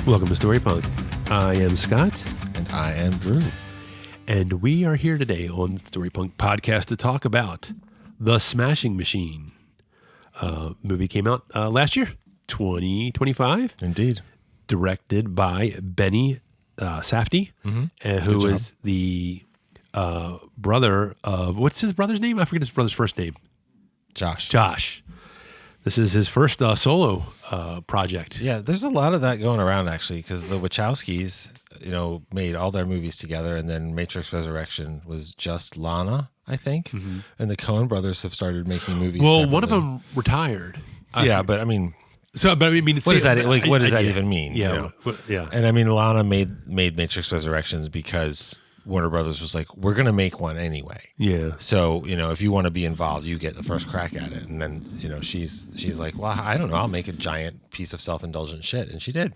Welcome to Story Punk. I am Scott. And I am Drew. And we are here today on Story Punk Podcast to talk about The Smashing Machine. Movie came out last year, 2025. Indeed. Directed by Benny Safdie, who is the brother of, what's his brother's name? I forget his brother's first name. Josh. This is his first solo project. Yeah, there's a lot of that going around, actually, because the Wachowskis, made all their movies together, and then Matrix Resurrection was just Lana, I think. Mm-hmm. And the Coen brothers have started making movies separately. One of them retired. But I mean... what does that even mean? Yeah, yeah. And I mean, Lana made Matrix Resurrections because Warner Brothers was like, we're going to make one anyway. Yeah. So, if you want to be involved, you get the first crack at it. And then, she's like, well, I don't know, I'll make a giant piece of self-indulgent shit. And she did.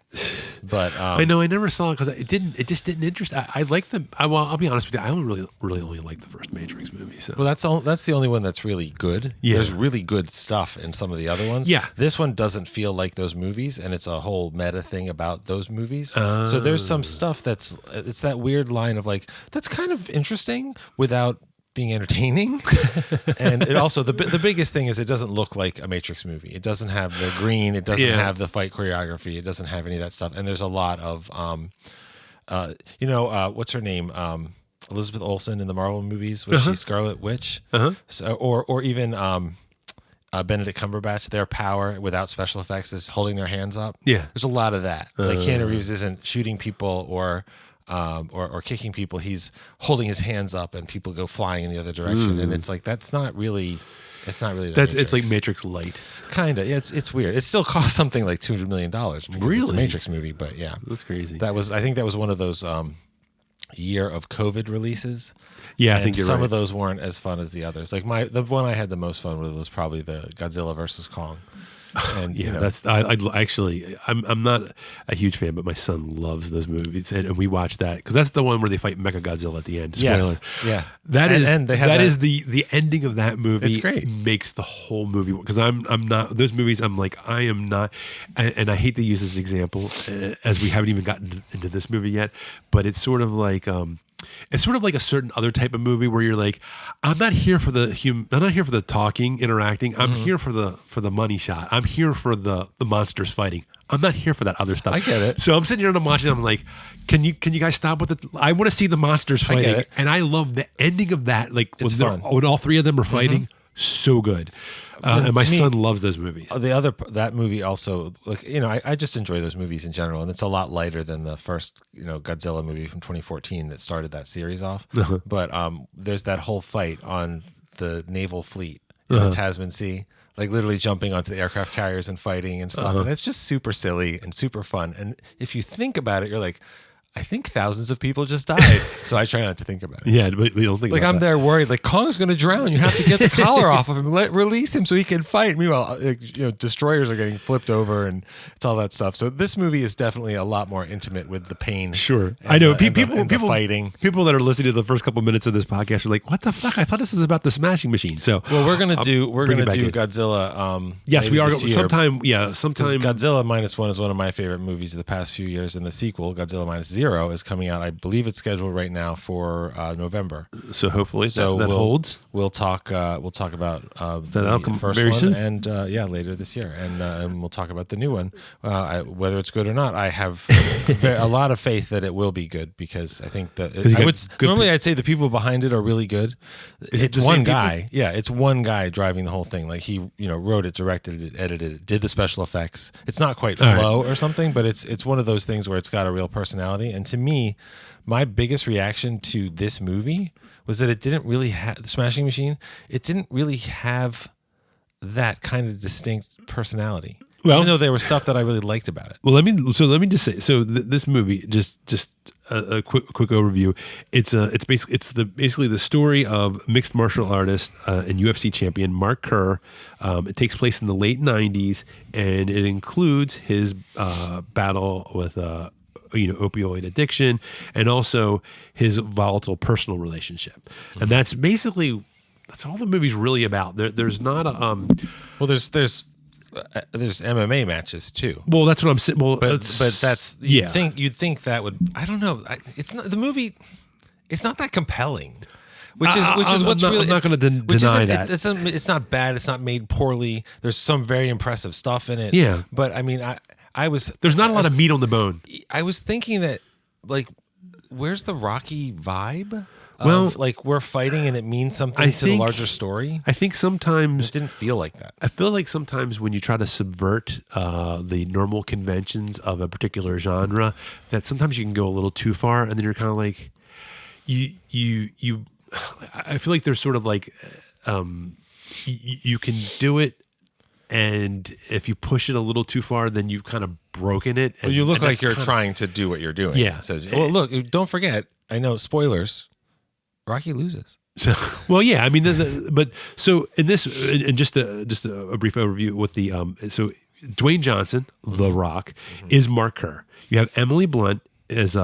But I know I never saw it because it just didn't interest. I like them. I'll be honest with you. I only really only like the first Matrix movie. So. Well, that's the only one that's really good. Yeah. There's really good stuff in some of the other ones. Yeah. This one doesn't feel like those movies, and it's a whole meta thing about those movies. So there's some stuff it's that weird line of like, that's kind of interesting without being entertaining. And it also, the biggest thing is it doesn't look like a Matrix movie. It doesn't have the green. It doesn't have the fight choreography. It doesn't have any of that stuff. And there's a lot of, what's her name? Elizabeth Olsen in the Marvel movies, was she Scarlet Witch? So, or even Benedict Cumberbatch, their power without special effects is holding their hands up. Yeah. There's a lot of that. Like Keanu Reeves isn't shooting people or kicking people. He's holding his hands up and people go flying in the other direction. And it's like, it's not really it's like Matrix Light. Kind of. Yeah, it's weird. It still cost something like $200 million because it's a Matrix movie, but yeah. That's crazy. I think that was one of those year of COVID releases. Yeah, I think you're right. Some of those weren't as fun as the others. Like the one I had the most fun with was probably the Godzilla versus Kong. And that's I'm not a huge fan, but my son loves those movies, and we watched that because that's the one where they fight Mechagodzilla at the end. Spoiler. Yes, yeah, that is the ending of that movie. It's great. Makes the whole movie because I'm not those movies. I'm like I am not, and I hate to use this example as we haven't even gotten into this movie yet, but it's sort of like it's sort of like a certain other type of movie where you're like, I'm not here for I'm not here for the talking, interacting. I'm here for the money shot. I'm here for the monsters fighting. I'm not here for that other stuff. I get it. So I'm sitting here and I'm watching. I'm like, can you guys stop with it? I want to see the monsters fighting. I get it. And I love the ending of that. Like when all three of them are fighting. So good. And my son loves those movies. That movie also, like, I just enjoy those movies in general, and it's a lot lighter than the first, Godzilla movie from 2014 that started that series off. But there's that whole fight on the naval fleet in the Tasman Sea, like literally jumping onto the aircraft carriers and fighting and stuff. And it's just super silly and super fun. And if you think about it, you're like, I think thousands of people just died. So I try not to think about it. Yeah, but we don't think like about I'm that. there worried, like Kong's going to drown. You have to get the collar off of him, release him so he can fight. Meanwhile, destroyers are getting flipped over and it's all that stuff. So this movie is definitely a lot more intimate with the pain. Sure, I know people fighting. People that are listening to the first couple minutes of this podcast are like, "What the fuck? I thought this was about the Smashing Machine." So, well, we're gonna do Godzilla. Yes, we are. Sometime. Godzilla -1 is one of my favorite movies of the past few years, and the sequel, Godzilla -0, is coming out. I believe it's scheduled right now for November. So hopefully that holds. We'll talk about the first very one soon? and later this year, and we'll talk about the new one, whether it's good or not. I have a lot of faith that it will be good because I think that I'd say the people behind it are really good. It's one guy. Yeah, it's one guy driving the whole thing. Like he wrote it, directed it, edited it, did the special effects. It's not quite flow or something, but it's one of those things where it's got a real personality. And to me, my biggest reaction to this movie was that it didn't really have the Smashing Machine. It didn't really have that kind of distinct personality. Well, even though there was stuff that I really liked about it. Well, let me just say. So this movie, just a quick overview. It's basically the story of mixed martial artist and UFC champion Mark Kerr. It takes place in the late '90s, and it includes his battle with opioid addiction, and also his volatile personal relationship. And that's all the movie's really about. There's not a there's there's MMA matches too. Well, that's what I'm saying. Well, but that's you'd think that would. I don't know. It's not the movie. It's not that compelling. Which is what's really. I'm not going to deny that. It's not bad. It's not made poorly. There's some very impressive stuff in it. Yeah. But I mean, there's not a lot of meat on the bone. I was thinking that, like, where's the Rocky vibe? Well, like we're fighting and it means something to the larger story. I think sometimes it didn't feel like that. I feel like sometimes when you try to subvert the normal conventions of a particular genre, that sometimes you can go a little too far, and then you're kind of like, you. I feel like there's sort of like you can do it, and if you push it a little too far, then you've kind of broken it. And, well, you look like you're trying to do what you're doing. Yeah. So, well, look, don't forget. I know spoilers. Rocky loses. So, well, yeah. I mean, but so in this, and just a brief overview with the so Dwayne Johnson, The Rock, is Mark Kerr. You have Emily Blunt is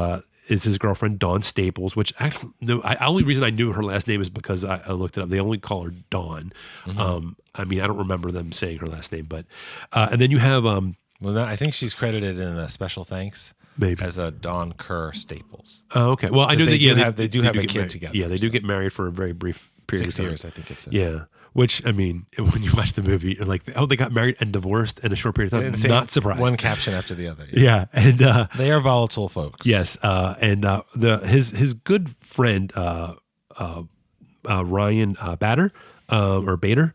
his girlfriend, Dawn Staples, which actually, only reason I knew her last name is because I looked it up. They only call her Dawn. I mean, I don't remember them saying her last name, but and then you have well, I think she's credited in a special thanks. Maybe as a Dawn Kerr Staples. Oh, okay. Well, I know that they do have a kid together. Yeah, they do get married for a very brief period 6 of time. years, I think it says. Yeah, which I mean, when you watch the movie, like, they got married and divorced in a short period of time. Not surprised. One caption after the other. Yeah, and they are volatile folks. Yes, and his good friend Ryan Bader. And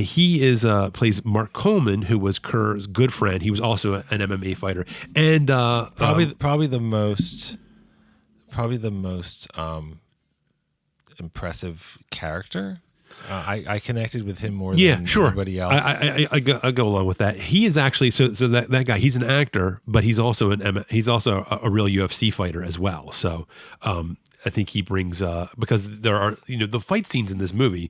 he plays Mark Coleman, who was Kerr's good friend. He was also an MMA fighter, and probably the most impressive character. I connected with him more than anybody else. I go along with that. He is actually so that guy. He's an actor, but he's also a real UFC fighter as well. So I think he brings because there are the fight scenes in this movie.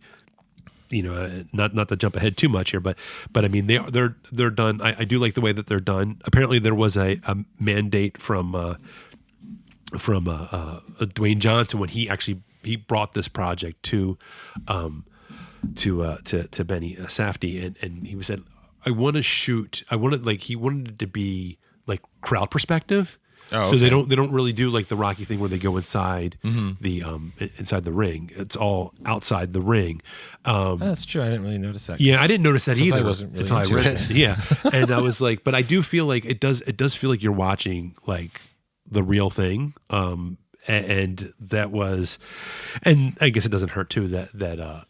Not to jump ahead too much here, but I mean they're done. I do like the way that they're done. Apparently there was a mandate from Dwayne Johnson when he brought this project to Benny Safdie, and he said, he wanted it to be like crowd perspective. Oh, so okay. they don't really do like the Rocky thing where they go inside inside the ring. It's all outside the ring. That's true. I didn't really notice that. Yeah, I didn't notice that either. I wasn't really until I read it. Yeah, and I was like, but I do feel like it does feel like you're watching like the real thing. And that was, and I guess it doesn't hurt too that The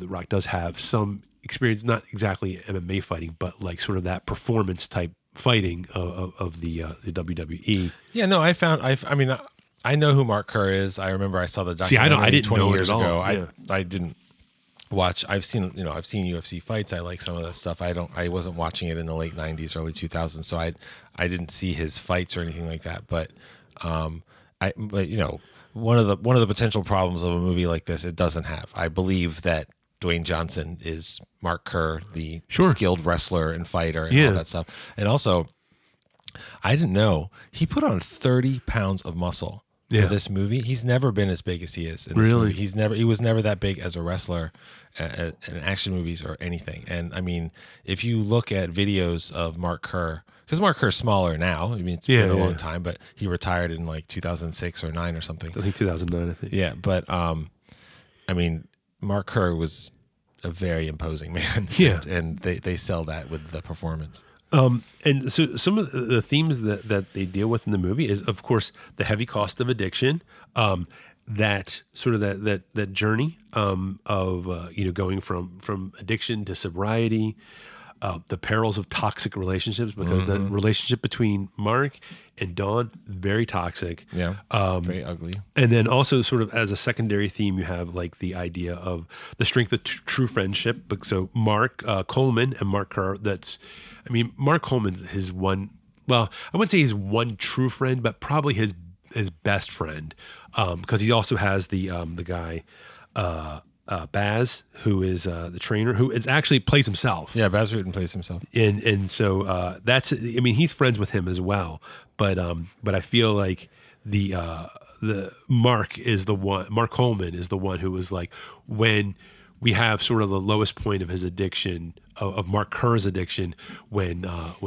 Rock does have some experience, not exactly MMA fighting, but like sort of that performance type fighting of the WWE. Yeah, no, I know who Mark Kerr is. I remember I saw the documentary. I didn't 20 know years it at all. ago. Yeah. I didn't watch. I've seen UFC fights. I like some of that stuff. I wasn't watching it in the late 90s, early 2000s, so I didn't see his fights or anything like that. But one of the potential problems of a movie like this, it doesn't have. I believe that Dwayne Johnson is Mark Kerr, the skilled wrestler and fighter and all that stuff. And also, I didn't know he put on 30 pounds of muscle for this movie. He's never been as big as he is in this movie. He was never that big as a wrestler in action movies or anything. And I mean, if you look at videos of Mark Kerr, because Mark Kerr's smaller now. I mean, it's been a long time, but he retired in like 2006 or 9 or something. I think 2009. I think. Yeah, but I mean, Mark Kerr was a very imposing man. Yeah, and they sell that with the performance. And so some of the themes that they deal with in the movie is, of course, the heavy cost of addiction, that sort of that journey of going from addiction to sobriety, the perils of toxic relationships, because the relationship between Mark and Dawn, very toxic. Yeah, very ugly. And then also sort of as a secondary theme, you have like the idea of the strength of true friendship. So Mark Coleman and Mark Kerr, Mark Coleman's his one, well, I wouldn't say he's one true friend, but probably his best friend, because he also has the guy, Baz, who is the trainer, who is actually plays himself. Yeah, Baz Rutten plays himself, and so that's. I mean, he's friends with him as well. But I feel like the Mark Coleman is the one who was like, when we have sort of the lowest point of his addiction, of Mark Kerr's addiction when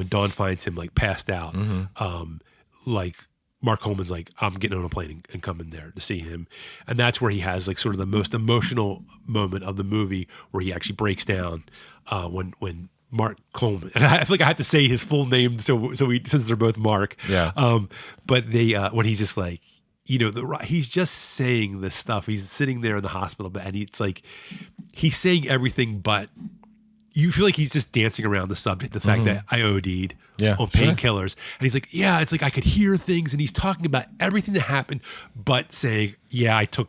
Dawn finds him like passed out. Like Mark Coleman's like, I'm getting on a plane and coming there to see him. And that's where he has like sort of the most emotional moment of the movie where he actually breaks down when Mark Coleman, and I feel like I have to say his full name since they're both Mark. Yeah. But they when he's just like, he's just saying this stuff. He's sitting there in the hospital bed and it's like he's saying everything, but you feel like he's just dancing around the subject, the fact that I OD'd on painkillers. And he's like, yeah, it's like I could hear things. And he's talking about everything that happened, but saying, yeah, I took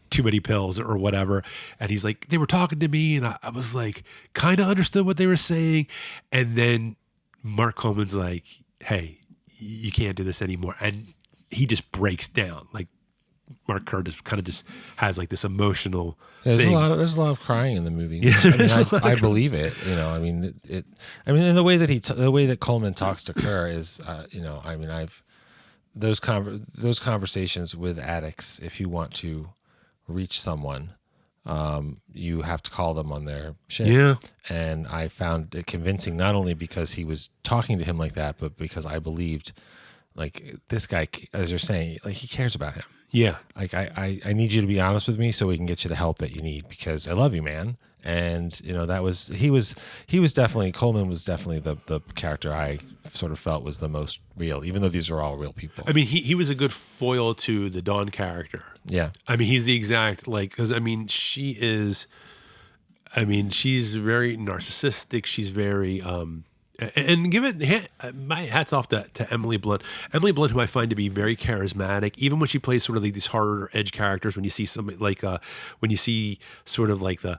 too many pills or whatever. And he's like, they were talking to me and I was like, kind of understood what they were saying. And then Mark Coleman's like, hey, you can't do this anymore. And he just breaks down. Like Mark Kerr just kind of just has like this emotional thing. There's a lot of crying in the movie. Yeah, I believe it. And the way that Coleman talks to Kerr is, those conversations with addicts. If you want to reach someone, you have to call them on their shit. Yeah. And I found it convincing not only because he was talking to him like that, but because I believed, like, this guy, as you're saying, like, he cares about him. Yeah. Like, I need you to be honest with me so we can get you the help that you need because I love you, man. And, he was definitely, Coleman was definitely the character I sort of felt was the most real, even though these are all real people. I mean, he was a good foil to the Dawn character. Yeah. I mean, he's the exact, like, because, I mean, she's very narcissistic. She's very, and my hat's off to Emily Blunt. Emily Blunt, who I find to be very charismatic, even when she plays sort of like these harder edge characters. When you see somebody like when you see sort of like the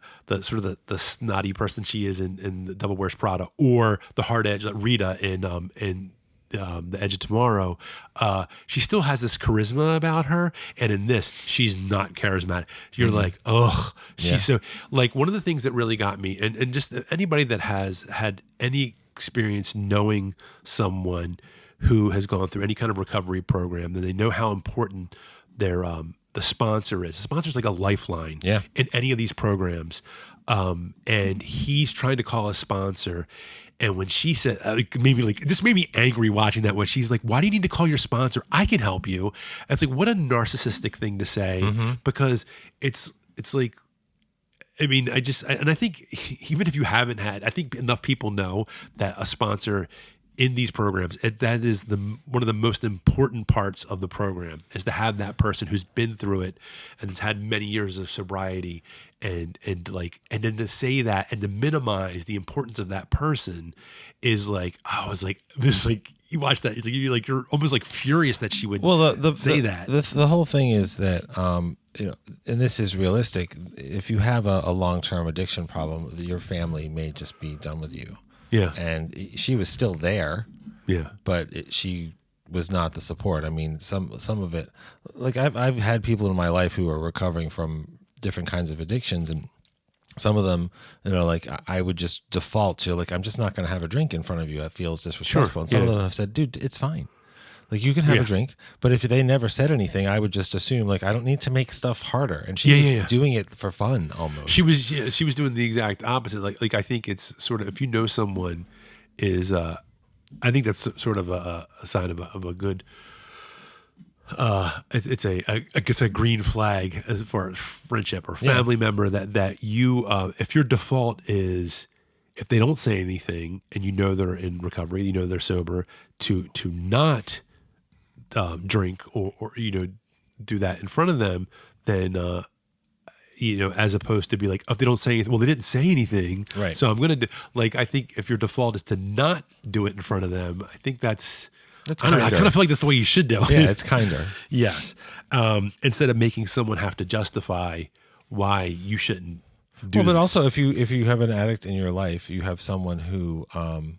snotty person she is in The Devil Wears Prada, or the hard edge like Rita in The Edge of Tomorrow, she still has this charisma about her, and in this, she's not charismatic. You're like, ugh, she's so like one of the things that really got me, and just anybody that has had any experience knowing someone who has gone through any kind of recovery program, then they know how important their the sponsor is. The sponsor is like a lifeline in any of these programs, and he's trying to call a sponsor. And when she said, it made me angry watching that. When she's like, "Why do you need to call your sponsor? I can help you." And it's like, what a narcissistic thing to say, because it's like, I mean, I think even if you haven't had, I think enough people know that a sponsor in these programs, that is one of the most important parts of the program, is to have that person who's been through it and has had many years of sobriety, and then to say that and to minimize the importance of that person is like, I was like, this, like, you watch that, it's like you're almost like furious that she would say that. The whole thing is that and this is realistic. If you have a long-term addiction problem, your family may just be done with you. Yeah. And she was still there. Yeah. But she was not the support. I mean, some of it, like I've had people in my life who are recovering from different kinds of addictions, and some of them, like I would just default to, like, I'm just not going to have a drink in front of you. It feels disrespectful. Sure. And some of them have said, dude, it's fine. Like, you can have a drink, but if they never said anything, I would just assume, like, I don't need to make stuff harder. And she was doing it for fun almost. She was doing the exact opposite. Like I think it's sort of, if you know someone is, I think that's sort of a sign of a good, it's I guess a green flag as far as friendship or family member that you, if your default is, if they don't say anything and you know they're in recovery, they're sober, to not drink or do that in front of them, then as opposed to be like, if they don't say anything, well, they didn't say anything, right? So I'm gonna do, like, I think if your default is to not do it in front of them, I think that's I kind of feel like that's the way you should do it. Yeah, it's kinder. Yes, instead of making someone have to justify why you shouldn't do. Well, but also if you have an addict in your life, you have someone who and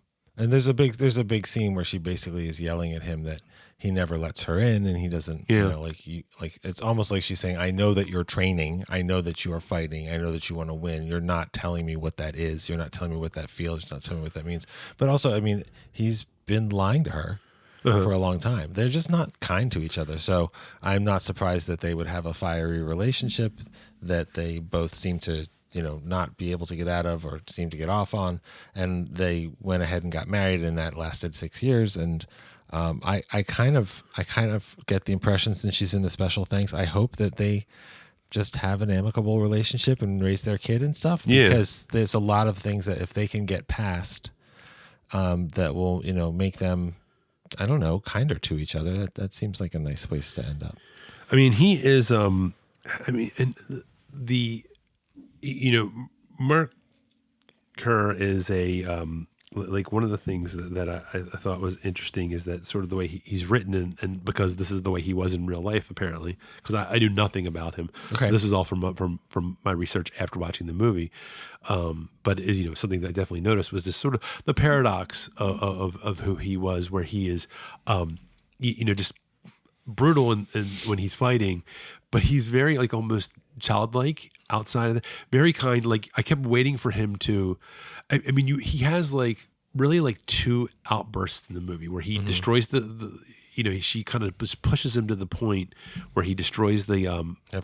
there's a big scene where she basically is yelling at him that he never lets her in, and he doesn't, like it's almost like she's saying, I know that you're training, I know that you are fighting, I know that you want to win. You're not telling me what that is. You're not telling me what that feels. You're not telling me what that means. But also, I mean, he's been lying to her for a long time. They're just not kind to each other. So I'm not surprised that they would have a fiery relationship, that they both seem to not be able to get out of or seem to get off on. And they went ahead and got married, and that lasted 6 years. And I kind of get the impression, since she's in the special thanks, I hope that they just have an amicable relationship and raise their kid and stuff. Yeah. Because there's a lot of things that if they can get past, that will, make them, I don't know, kinder to each other. That seems like a nice place to end up. I mean, he is, and Mark Kerr is like one of the things that I thought was interesting is that sort of the way he's written, and because this is the way he was in real life, apparently, because I knew nothing about him. Okay. So this was all from my research after watching the movie. But something that I definitely noticed was this sort of the paradox of who he was, where he is, just brutal and when he's fighting, but he's very like almost childlike outside of very kind. Like I kept waiting for him to, he has like really like two outbursts in the movie where he destroys she kind of just pushes him to the point where he destroys the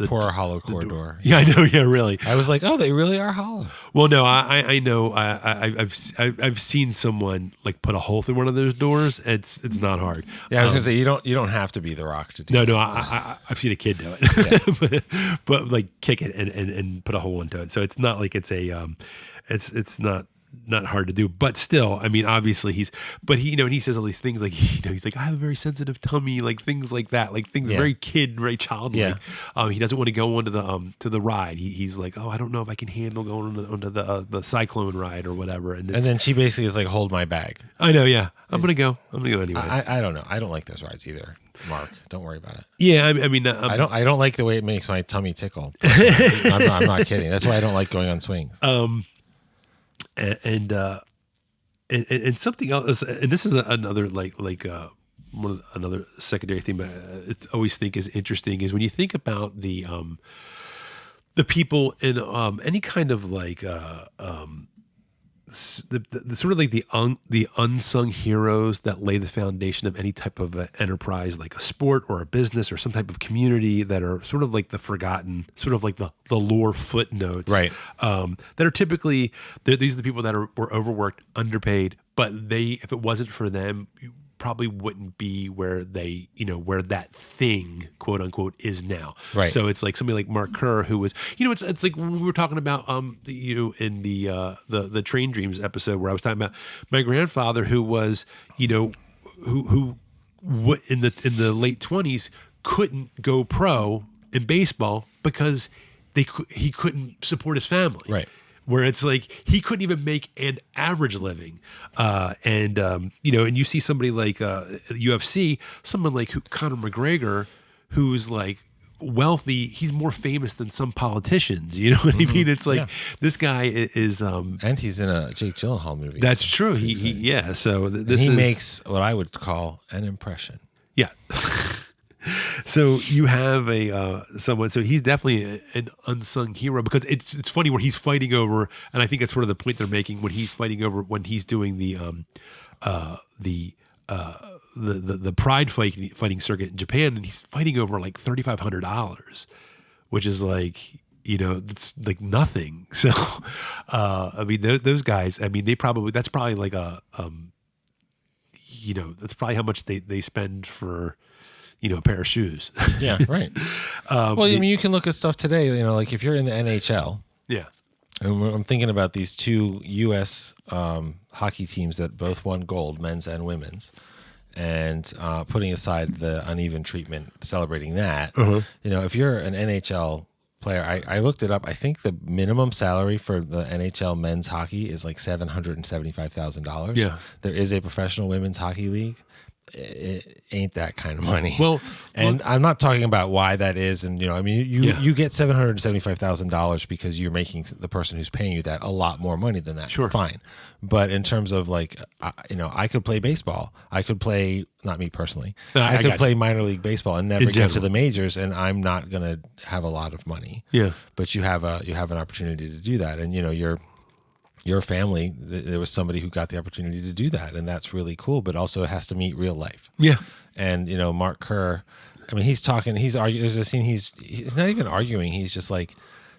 poor hollow core door. Yeah, I know. Yeah, really. I was like, oh, they really are hollow. Well, no, I know. I've seen someone like put a hole through one of those doors. It's not hard. Yeah, I was gonna say you don't have to be The Rock to do. No, I've seen a kid do it, yeah. but like kick it and put a hole into it. So it's not like it's it's not hard to do, but still, obviously he says all these things like, he's like, I have a very sensitive tummy, like things like that, like things very kid, very childlike. Yeah. He doesn't want to go onto the ride. He's like, oh, I don't know if I can handle going onto the cyclone ride or whatever. And then she basically is like, hold my bag. I know. Yeah. I'm going to go anyway. I don't know. I don't like those rides either, Mark. Don't worry about it. Yeah. I don't like the way it makes my tummy tickle. I'm not kidding. That's why I don't like going on swings. And something else, and this is another another secondary thing, but I always think is interesting is when you think about the people in any kind of like the sort of like the unsung heroes that lay the foundation of any type of enterprise, like a sport or a business or some type of community, that are sort of like the forgotten, sort of like the lore footnotes, right? That are typically these are the people that were overworked, underpaid, but if it wasn't for them, you probably wouldn't be where they, where that thing, quote unquote, is now. Right. So it's like somebody like Mark Kerr, who was, it's like when we were talking about, in the Train Dreams episode where I was talking about my grandfather, who was, who in the late 20s couldn't go pro in baseball because he couldn't support his family. Right. Where it's like he couldn't even make an average living, and you see somebody like UFC, someone like Conor McGregor, who's like wealthy. He's more famous than some politicians. You know what I mean? It's like this guy is, and he's in a Jake Gyllenhaal movie. That's true. He So he makes what I would call an impression. Yeah. So you have someone. So he's definitely an unsung hero, because it's funny where he's fighting over, and I think that's sort of the point they're making when he's fighting over, when he's doing the pride fighting circuit in Japan, and he's fighting over like $3,500, which is like, it's like nothing. So those guys, they probably, that's probably like that's probably how much they spend for a pair of shoes. Yeah, right. Well, you can look at stuff today, like if you're in the NHL. Yeah. And I'm thinking about these two U.S. Hockey teams that both won gold, men's and women's, and putting aside the uneven treatment, celebrating that. If you're an NHL player, I looked it up. I think the minimum salary for the NHL men's hockey is like $775,000. Yeah. There is a professional women's hockey league. It ain't that kind of money. I'm not talking about why that is, and you get $775,000 because you're making the person who's paying you that a lot more money than that. Sure, fine. But in terms of like, I could play baseball. I could play, not me personally. I could play minor league baseball and never get to the majors, and I'm not gonna have a lot of money. Yeah. But you have an opportunity to do that, and your family, there was somebody who got the opportunity to do that, and that's really cool, but also it has to meet real life. Yeah. And, Mark Kerr, he's talking, he's arguing, there's a scene, he's not even arguing, he's just like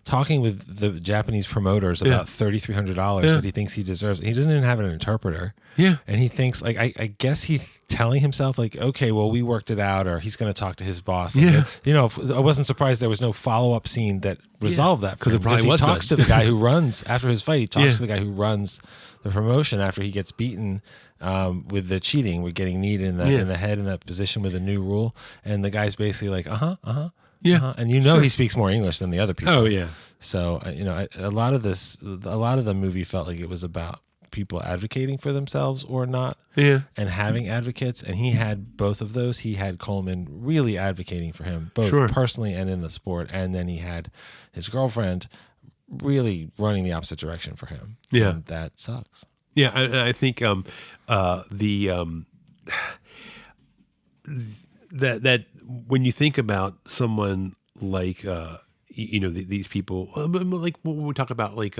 talking with the Japanese promoters about $3,300 that he thinks he deserves. He doesn't even have an interpreter. Yeah. And he thinks, like, I guess he's telling himself, like, okay, well, we worked it out, or he's going to talk to his boss. Yeah. And, I wasn't surprised there was no follow-up scene that resolved that. Because it probably was he talks to the guy who runs, after his fight, he talks to the guy who runs the promotion after he gets beaten with the cheating, with getting kneed in the head in that position with a new rule. And the guy's basically like, yeah, and he speaks more English than the other people. Oh yeah. So a lot of the movie felt like it was about people advocating for themselves or not, and having advocates. And he had both of those. He had Coleman really advocating for him, both personally and in the sport, and then he had his girlfriend really running the opposite direction for him. Yeah, and that sucks. Yeah, I think that when you think about someone like these people, like when we talk about like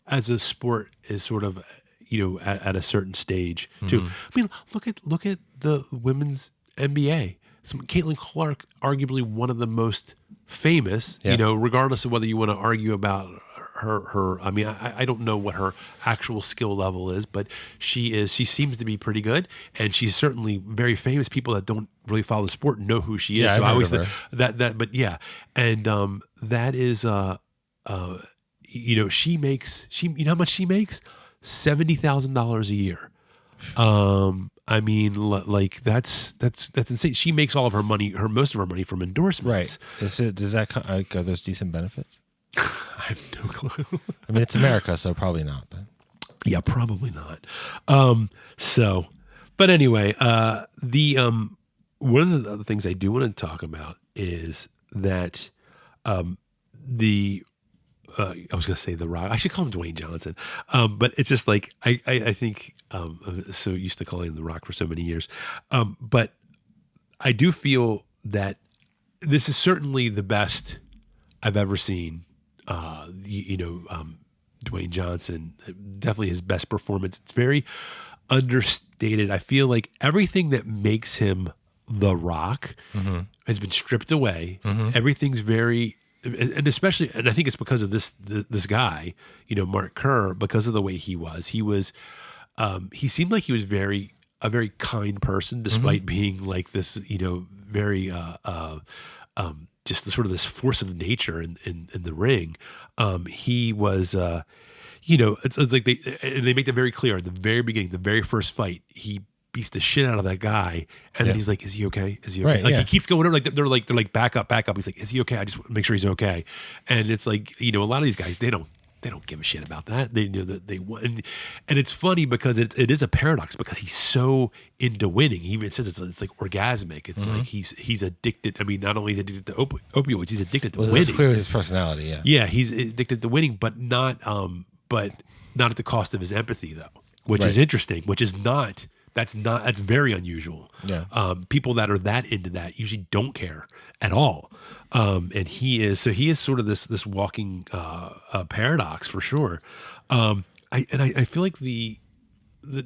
as a sport is sort of at a certain stage too. I mean, look at the women's NBA. Caitlin Clark, arguably one of the most famous. Regardless of whether you want to argue about her. I mean, I don't know what her actual skill level is, but she seems to be pretty good, and she's certainly very famous. People that don't really follow the sport know who she is. Yeah, so I always think that, but yeah, and that is she makes how much she makes? $70,000 a year. I mean, like that's insane. She makes all of her money, most of her money from endorsements. Right. Does that are those decent benefits? I have no clue. I mean, it's America, so probably not. But yeah, probably not. But anyway, the one of the other things I do want to talk about is that I was going to say The Rock. I should call him Dwayne Johnson. But it's just like, I think, I'm so used to calling him The Rock for so many years. But I do feel that this is certainly the best I've ever seen. Dwayne Johnson, definitely his best performance. It's very understated. I feel like everything that makes him The Rock has been stripped away. Everything's very... And especially, and I think it's because of this guy, Mark Kerr, because of the way he was. He seemed like he was a very kind person, despite being like this, very just the sort of this force of nature in the ring. He was, it's like they make that very clear at the very beginning, the very first fight. He beats the shit out of that guy, and then he's like, "Is he okay? Is he okay?" Right, he keeps going over. Like they're like, "Back up." He's like, "Is he okay? I just want to make sure he's okay." And it's like, a lot of these guys, they don't give a shit about that. They know that they won, and it's funny because it is a paradox because he's so into winning. He even says it's like orgasmic. It's like he's addicted. I mean, not only is he addicted to opioids, he's addicted to winning. That's clearly his personality. Yeah, yeah, he's addicted to winning, but not at the cost of his empathy, though, which is interesting. Which is not. That's very unusual. Yeah. People that are that into that usually don't care at all. And he is sort of this walking paradox for sure. I feel like the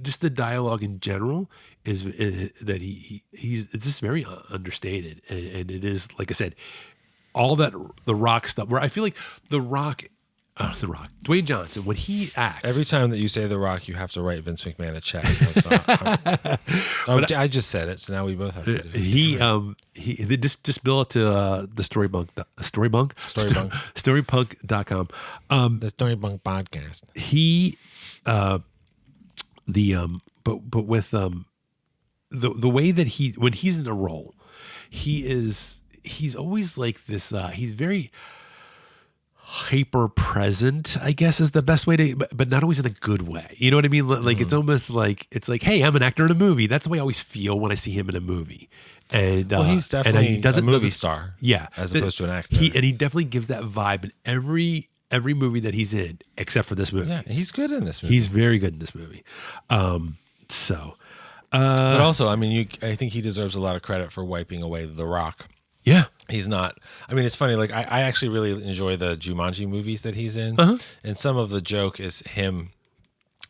just the dialogue in general is that he's it's just very understated, and it is, like I said, all that The Rock stuff. Where I feel like The Rock, Dwayne Johnson, when he acts, every time that you say The Rock, you have to write Vince McMahon a check. I just said it, so now we both have to do it. They just bill it to the Storybunk. Storypunk.com. The Storybunk podcast. But with the way that when he's in a role, he's always like this. He's very hyper present, I guess, is the best way to, but not always in a good way. You know what I mean? Like it's almost like hey, I'm an actor in a movie. That's the way I always feel when I see him in a movie. And he's definitely a movie star, as opposed to an actor. He definitely gives that vibe in every movie that he's in, except for this movie. Yeah, he's good in this movie. He's very good in this movie. But also, I mean, I think he deserves a lot of credit for wiping away The Rock. Yeah. He's not. I mean, it's funny. Like, I actually really enjoy the Jumanji movies that he's in. And some of the joke is him,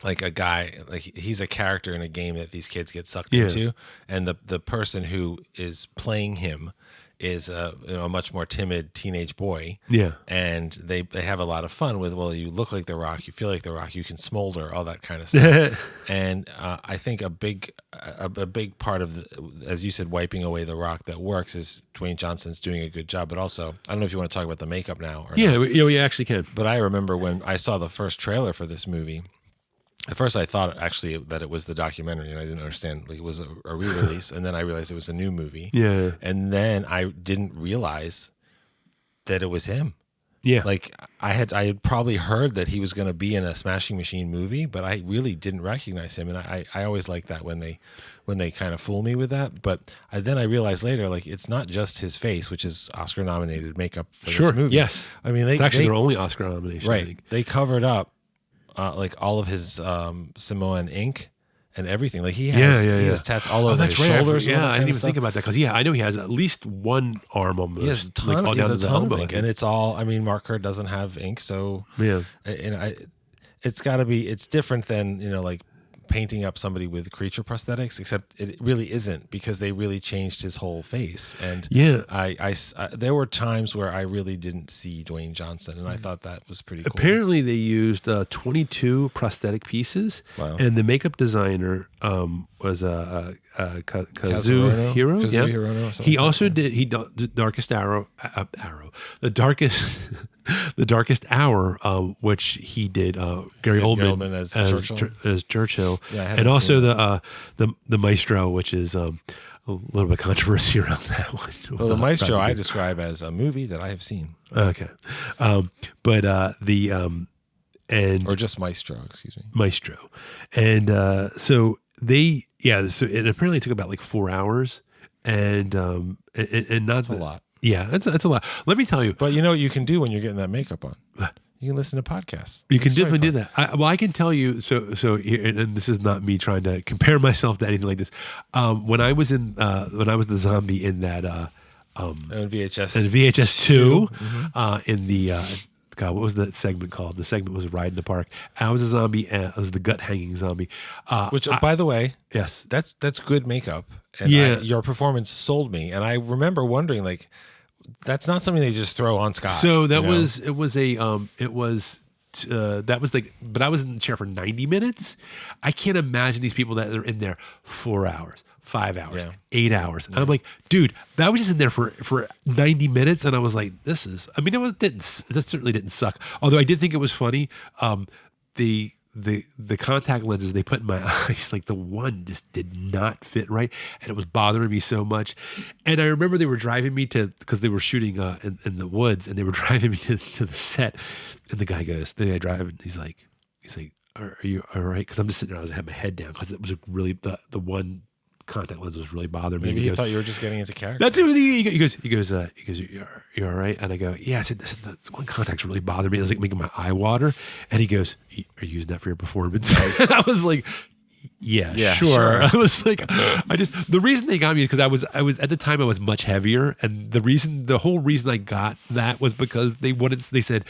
like a guy, like he's a character in a game that these kids get sucked into. And the person who is playing him is a much more timid teenage boy. Yeah. And they have a lot of fun with, well, you look like The Rock, you feel like The Rock, you can smolder, all that kind of stuff. And I think a big part of, as you said, wiping away The Rock that works is Dwayne Johnson's doing a good job. But also, I don't know if you want to talk about the makeup now. Or yeah, not. we actually can. But I remember when I saw the first trailer for this movie, at first I thought actually that it was the documentary, and I didn't understand, like it was a re-release, and then I realized it was a new movie. Yeah. And then I didn't realize that it was him. Yeah. Like I had probably heard that he was going to be in a Smashing Machine movie, but I really didn't recognize him. And I always like that when they kind of fool me with that. But then I realized later, like, it's not just his face, which is Oscar nominated makeup for this movie. Yes. I mean, it's actually their only Oscar nomination. Right. I think. They covered up like all of his Samoan ink and everything. Like he has tats all over his shoulders. Yeah, I didn't even think about that because I know he has at least one arm almost. He has a ton, all down to the elbow, of ink, and it's all. I mean, Mark Kerr doesn't have ink, so yeah. It's got to be. It's different than like painting up somebody with creature prosthetics, except it really isn't, because they really changed his whole face. And yeah, I there were times where I really didn't see Dwayne Johnson, and I thought that was pretty cool. Apparently they used 22 prosthetic pieces. Wow. And the makeup designer was Kazuhiro. Hirono, He also did Darkest Arrow, the Darkest Hour, which he did Gary Oldman as Churchill, and also the Maestro, which is a little bit of controversy around that one. Well, the Maestro I describe as a movie that I have seen. Okay, but or just Maestro, excuse me, Maestro, and so it apparently took about like 4 hours, and not that's a lot. Yeah, it's a lot. Let me tell you. But you know what you can do when you're getting that makeup on? You can listen to podcasts. You can definitely do that. I can tell you. So, and this is not me trying to compare myself to anything like this. When I was the zombie in that VHS 2, in the God, what was that segment called? The segment was Ride in the Park. I was a zombie, and I was the gut hanging zombie. Which, by the way, yes, that's good makeup. And your performance sold me. And I remember wondering, like, that's not something they just throw on Scott. So that was like, but I was in the chair for 90 minutes. I can't imagine these people that are in there 4 hours, 5 hours, 8 hours. And I'm like, dude, that was just in there for 90 minutes. And I was like, that certainly didn't suck. Although I did think it was funny. The contact lenses they put in my eyes, like the one just did not fit right, and it was bothering me so much. And I remember they were driving me because they were shooting in the woods, and they were driving me to the set. And the guy driving, he's like, are you all right? Because I'm just sitting there, I had my head down because it was really the one contact lens was really bothering me. Maybe he thought you were just getting into character. That's it. He goes, you're all right? And I go, yeah. I said that's one contact's really bothering me. It was like making my eye water. And he goes, are you using that for your performance? And I was like, yeah, sure. I was like, the reason they got me is because I was at the time I was much heavier, and the whole reason I got that was because they said,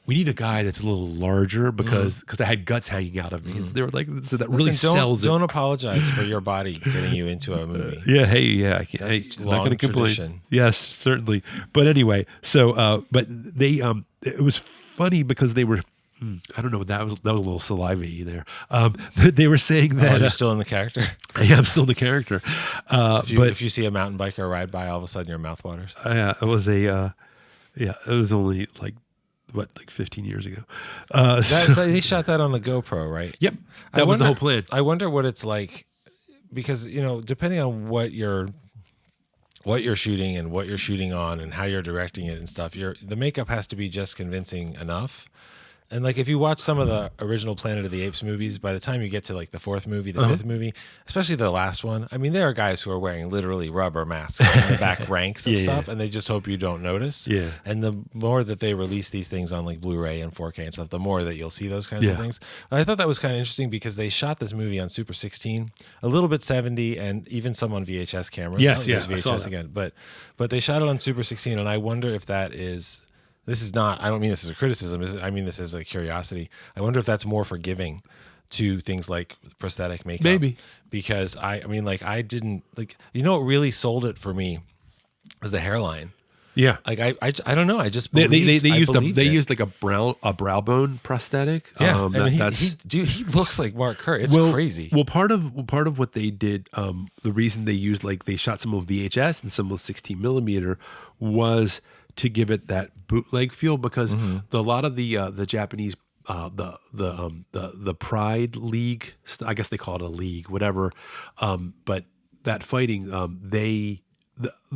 we need a guy that's a little larger because I had guts hanging out of me. And so they were like, so that really sells it. Don't apologize for your body getting you into a movie. Yeah, I can't. That's I'm not going to complain. Tradition. Yes, certainly. But anyway, so but they it was funny because they were. I don't know. That was a little saliva-y there. They were saying that you're still in the character. Yeah, I'm still in the character. If you see a mountain biker ride by, all of a sudden your mouth waters. It was it was only like 15 years ago. They shot that on the GoPro, right? Yep, that was the whole plan. I wonder what it's like, because depending on what you're shooting and what you're shooting on and how you're directing it and stuff, the makeup has to be just convincing enough. And like if you watch some of the original Planet of the Apes movies, by the time you get to like the fourth movie, the fifth movie, especially the last one, I mean, there are guys who are wearing literally rubber masks in the back ranks and stuff, and they just hope you don't notice. Yeah. And the more that they release these things on like Blu-ray and 4K and stuff, the more that you'll see those kinds of things. I thought that was kind of interesting because they shot this movie on Super 16, a little bit 70, and even some on VHS cameras. Yes, VHS I saw that. Again, but they shot it on Super 16, and I wonder if that is. This is not, I don't mean this as a criticism, I mean this as a curiosity. I wonder if that's more forgiving to things like prosthetic makeup. Maybe. Because I mean, like, I didn't, like, what really sold it for me as the hairline. Yeah, Like I don't know. I just they believed, used like a brow bone prosthetic. Yeah, he looks like Mark Kerr. It's crazy. Well, part of what they did, the reason they used, like, they shot some on VHS and some on 16 millimeter was to give it that bootleg feel, because a lot of the Japanese the Pride League, I guess they call it a league, whatever, but that fighting, the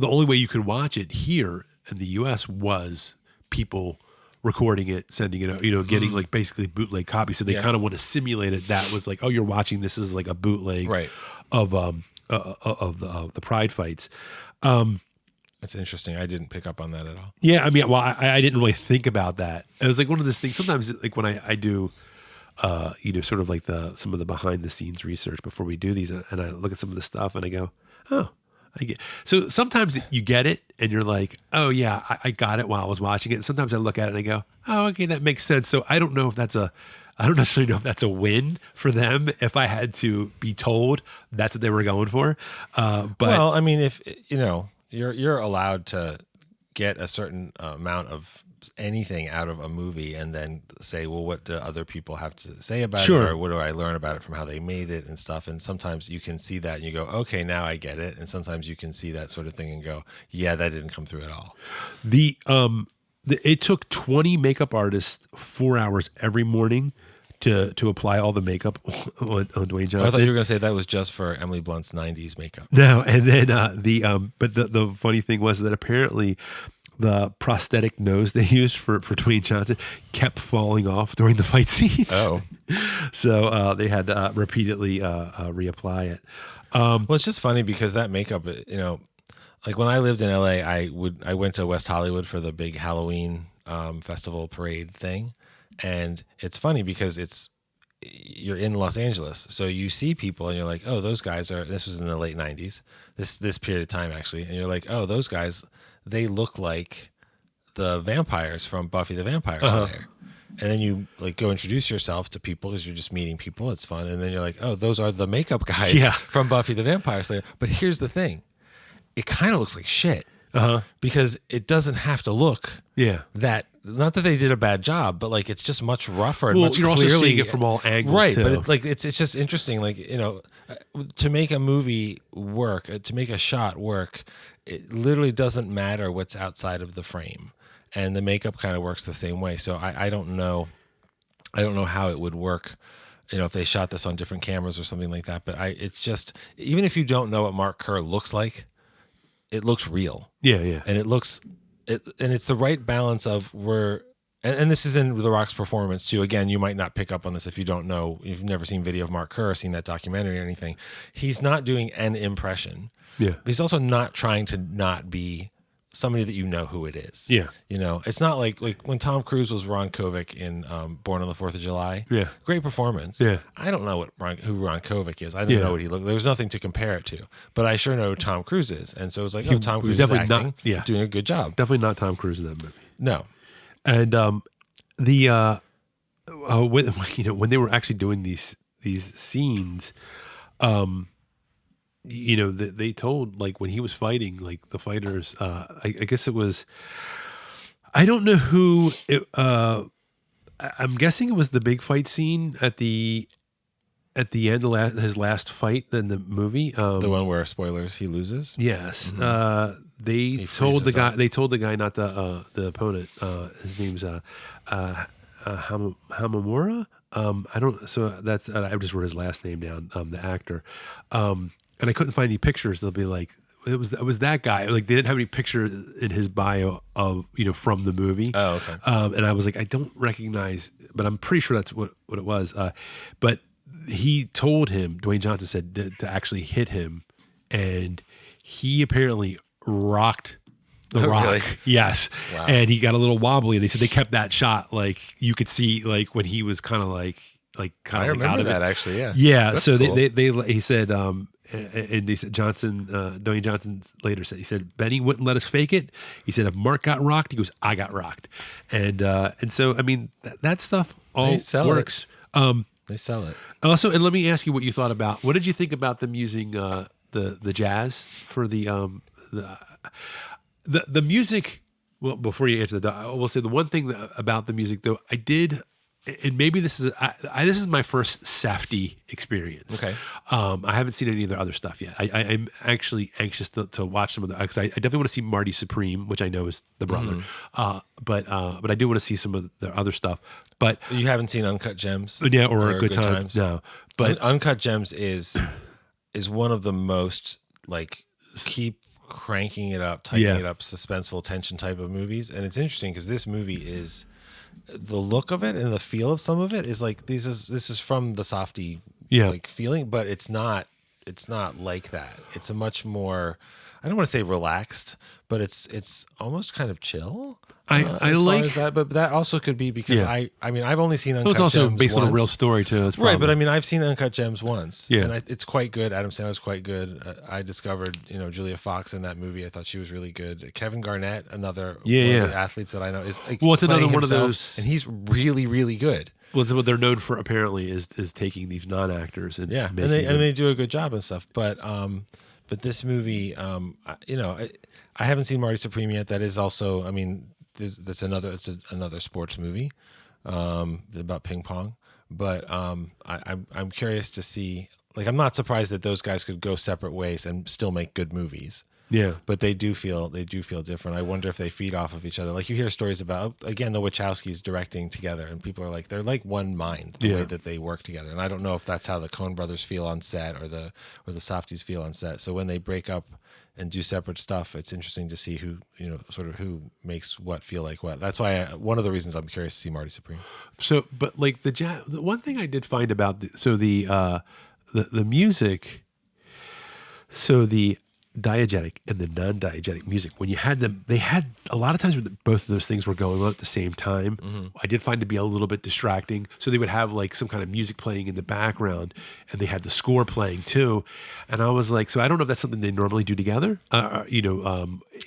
only way you could watch it here in the U.S. was people recording it, sending it, getting like basically bootleg copies. So they kind of want to simulate it. That was like, oh, you're watching this as like a bootleg of the Pride fights. That's interesting. I didn't pick up on that at all. Yeah, I mean, well, I didn't really think about that. It was like one of those things. Sometimes, like when I do, sort of like some of the behind the scenes research before we do these, and I look at some of the stuff and I go, oh, I get. So sometimes you get it and you're like, oh yeah, I got it while I was watching it. And sometimes I look at it and I go, oh, okay, that makes sense. So I don't necessarily know if that's a win for them. If I had to be told that's what they were going for, but well, I mean, if you're allowed to get a certain amount of anything out of a movie and then say, well, what do other people have to say about it, or what do I learn about it from how they made it and stuff. And sometimes you can see that and you go, okay, now I get it. And sometimes you can see that sort of thing and go, yeah, that didn't come through at all. It took 20 makeup artists 4 hours every morning to apply all the makeup on Dwayne Johnson. I thought you were going to say that was just for Emily Blunt's 90s makeup. No, and then but the funny thing was that apparently the prosthetic nose they used for Dwayne Johnson kept falling off during the fight scenes. Oh. So they had to repeatedly reapply it. Well, it's just funny because that makeup, like when I lived in LA, I went to West Hollywood for the big Halloween festival parade thing. And it's funny because you're in Los Angeles. So you see people and you're like, oh, those guys this was in the late 90s, this period of time actually. And you're like, oh, those guys, they look like the vampires from Buffy the Vampire Slayer. And then you like go introduce yourself to people because you're just meeting people. It's fun. And then you're like, oh, those are the makeup guys from Buffy the Vampire Slayer. But here's the thing. It kind of looks like shit because it doesn't have to look that. Not that they did a bad job, but like it's just much rougher and much you're clearly, also seeing it from all angles, right? too. But it's just interesting, like to make a movie work, to make a shot work, it literally doesn't matter what's outside of the frame, and the makeup kind of works the same way. So I don't know how it would work, if they shot this on different cameras or something like that. But it's just, even if you don't know what Mark Kerr looks like, it looks real. Yeah, and and it's the right balance of and this is in The Rock's performance too. Again, you might not pick up on this if you don't know, you've never seen video of Mark Kerr or seen that documentary or anything. He's not doing an impression. Yeah. But he's also not trying to not be somebody that you know who it is. Yeah. It's not like when Tom Cruise was Ron Kovic in Born on the 4th of July. Yeah. Great performance. Yeah. I don't know who Ron Kovic is. I don't know what he looked like. There was nothing to compare it to. But I sure know who Tom Cruise is. And so it was like, Tom Cruise is acting, doing a good job. Definitely not Tom Cruise in that movie. No. And when they were actually doing these scenes, they told, like, when he was fighting, like, the fighters, I guess it was, I don't know who it, I'm guessing it was the big fight scene at the end of his last fight in the movie. The one where, spoilers, he loses? Yes. They told the guy, not the opponent, his name's Hamamura. I just wrote his last name down, the actor. And I couldn't find any pictures. They'll be like, it was that guy. Like, they didn't have any picture in his bio of, from the movie. Oh, okay. And I was like, I don't recognize, but I'm pretty sure that's what it was. But he told him, Dwayne Johnson said to actually hit him, and he apparently rocked the Rock. Really? Yes. Wow. And he got a little wobbly, and they said they kept that shot, like, you could see, like, when he was kind of I remember out of that it. Actually, yeah. Yeah. That's so cool. he said, and he said, Dwayne Johnson later said, he said, Benny wouldn't let us fake it. He said, if Mark got rocked, he goes, I got rocked. And so, I mean, that stuff all works. They sell it. Also, and let me ask you what you thought about, what did you think about them using the jazz for the the music. Well, before you answer that, I will say the one thing about the music, though, I did, and maybe this is this is my first Safdie experience. Okay. I haven't seen any of their other stuff yet. I'm actually anxious to watch some of the, because I definitely want to see Marty Supreme, which I know is the brother. But I do want to see some of their other stuff. But you haven't seen Uncut Gems, yeah, or Good Times. No, but Uncut Gems is one of the most like keep cranking it up, tightening it up, suspenseful tension type of movies. And it's interesting because this movie is, the look of it and the feel of some of it is like this is from the Safdie like feeling, but it's not like that. It's a much more, I don't want to say relaxed, but it's almost kind of chill. I as like far as that, but that also could be because I mean I've only seen Uncut Gems. It's also Gems based once. on a real story too. Right, but I mean I've seen Uncut Gems once, yeah, and it's quite good. Adam Sandler's quite good. I discovered Julia Fox in that movie. I thought she was really good. Kevin Garnett, another one of the athletes that I know, is like, it's another one himself, of those, and he's really really good. Well, what they're known for apparently is taking these non-actors and they do a good job and stuff. But this movie, I haven't seen Marty Supreme yet. That is also, I mean, it's another sports movie about ping pong. But I'm curious to see. Like, I'm not surprised that those guys could go separate ways and still make good movies. Yeah, but they do feel different. I wonder if they feed off of each other. Like, you hear stories about, again, the Wachowskis directing together, and people are like, they're like one mind the way that they work together. And I don't know if that's how the Coen brothers feel on set or the Safdies feel on set. So when they break up and do separate stuff, it's interesting to see who who makes what feel like what. That's why one of the reasons I'm curious to see Marty Supreme. So, but like the one thing I did find about the music, so the diegetic and the non-diegetic music, when you had them, they had a lot of times when both of those things were going on at the same time. I did find it to be a little bit distracting. So they would have like some kind of music playing in the background, and they had the score playing too. And I was like, so I don't know if that's something they normally do together. I don't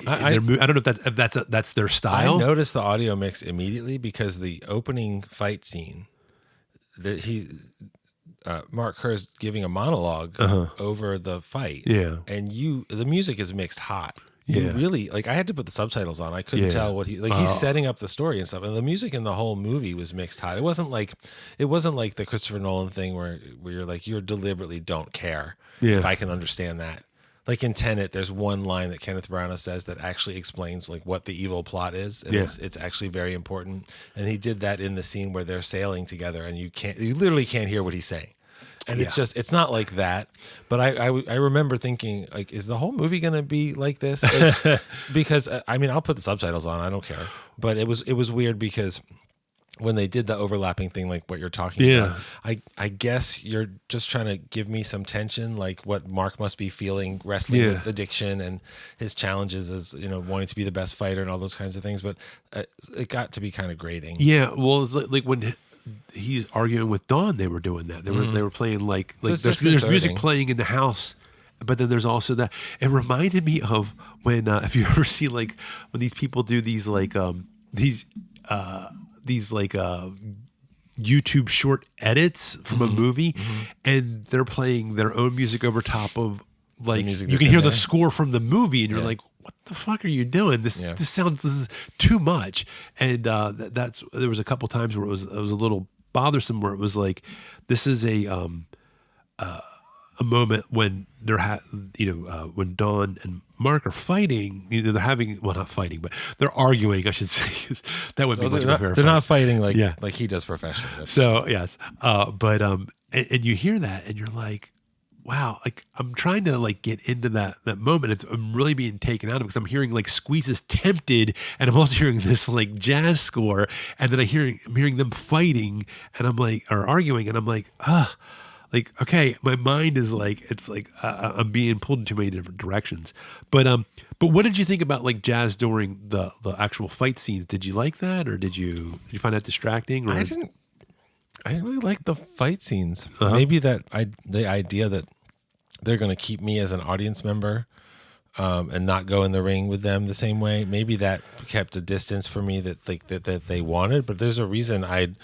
know if that's their style. I noticed the audio mix immediately because the opening fight scene, Mark Kerr is giving a monologue over the fight. Yeah. And the music is mixed hot. You really, like, I had to put the subtitles on. I couldn't tell what he's setting up the story and stuff. And the music in the whole movie was mixed hot. It wasn't like the Christopher Nolan thing where you're like, you deliberately don't care if I can understand that. Like in Tenet, there's one line that Kenneth Branagh says that actually explains like what the evil plot is, and it's actually very important. And he did that in the scene where they're sailing together, and you literally can't hear what he's saying. And it's not like that. But I remember thinking, like, is the whole movie going to be like this? Like, because I mean, I'll put the subtitles on, I don't care. But it was weird because when they did the overlapping thing, like what you're talking about, I guess you're just trying to give me some tension, like what Mark must be feeling wrestling with addiction and his challenges as, wanting to be the best fighter and all those kinds of things. But it got to be kind of grating. Yeah. Well, it's like when he's arguing with Dawn, they were doing that. They were playing like there's music playing in the house. But then there's also that. It reminded me of when, if you ever see like when these people do these like, YouTube short edits from a movie, and they're playing their own music over top of like you can hear the score from the movie, and you're like, what the fuck are you doing? This is too much. And there was a couple times where it was a little bothersome, where it was like, this is a moment when when Dawn and Mark are fighting. They're having, well, not fighting, but they're arguing, I should say. That would be much of a fair fight. They're not fighting like he does professionally. So yes, but and you hear that, and you're like, wow, like I'm trying to like get into that moment. I'm really being taken out of it because I'm hearing like Squeeze's Tempted, and I'm also hearing this like jazz score, and then I'm hearing them fighting, and I'm like, or arguing, and I'm like, like, okay, my mind is like, it's like I'm being pulled in too many different directions. But what did you think about like jazz during the actual fight scenes? Did you like that, or did you find that distracting? Or? I didn't really like the fight scenes. Maybe the idea that they're going to keep me as an audience member and not go in the ring with them the same way. Maybe that kept a distance for me that they wanted. But there's a reason I'd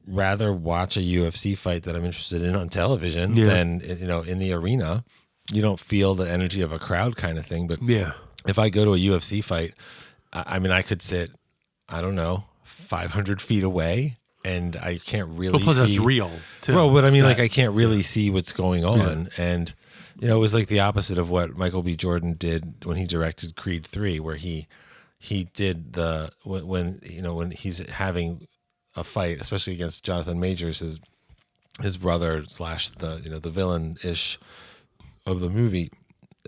rather watch a UFC fight that I'm interested in on television than in the arena. You don't feel the energy of a crowd kind of thing. But if I go to a UFC fight, I mean, I could sit, I don't know, 500 feet away, and I can't really plus see. That's real, too. Well, but I mean, like, I can't really see what's going on. Yeah. And, you know, it was like the opposite of what Michael B. Jordan did when he directed Creed 3, where he did when he's having a fight, especially against Jonathan Majors, his brother / the villain-ish of the movie,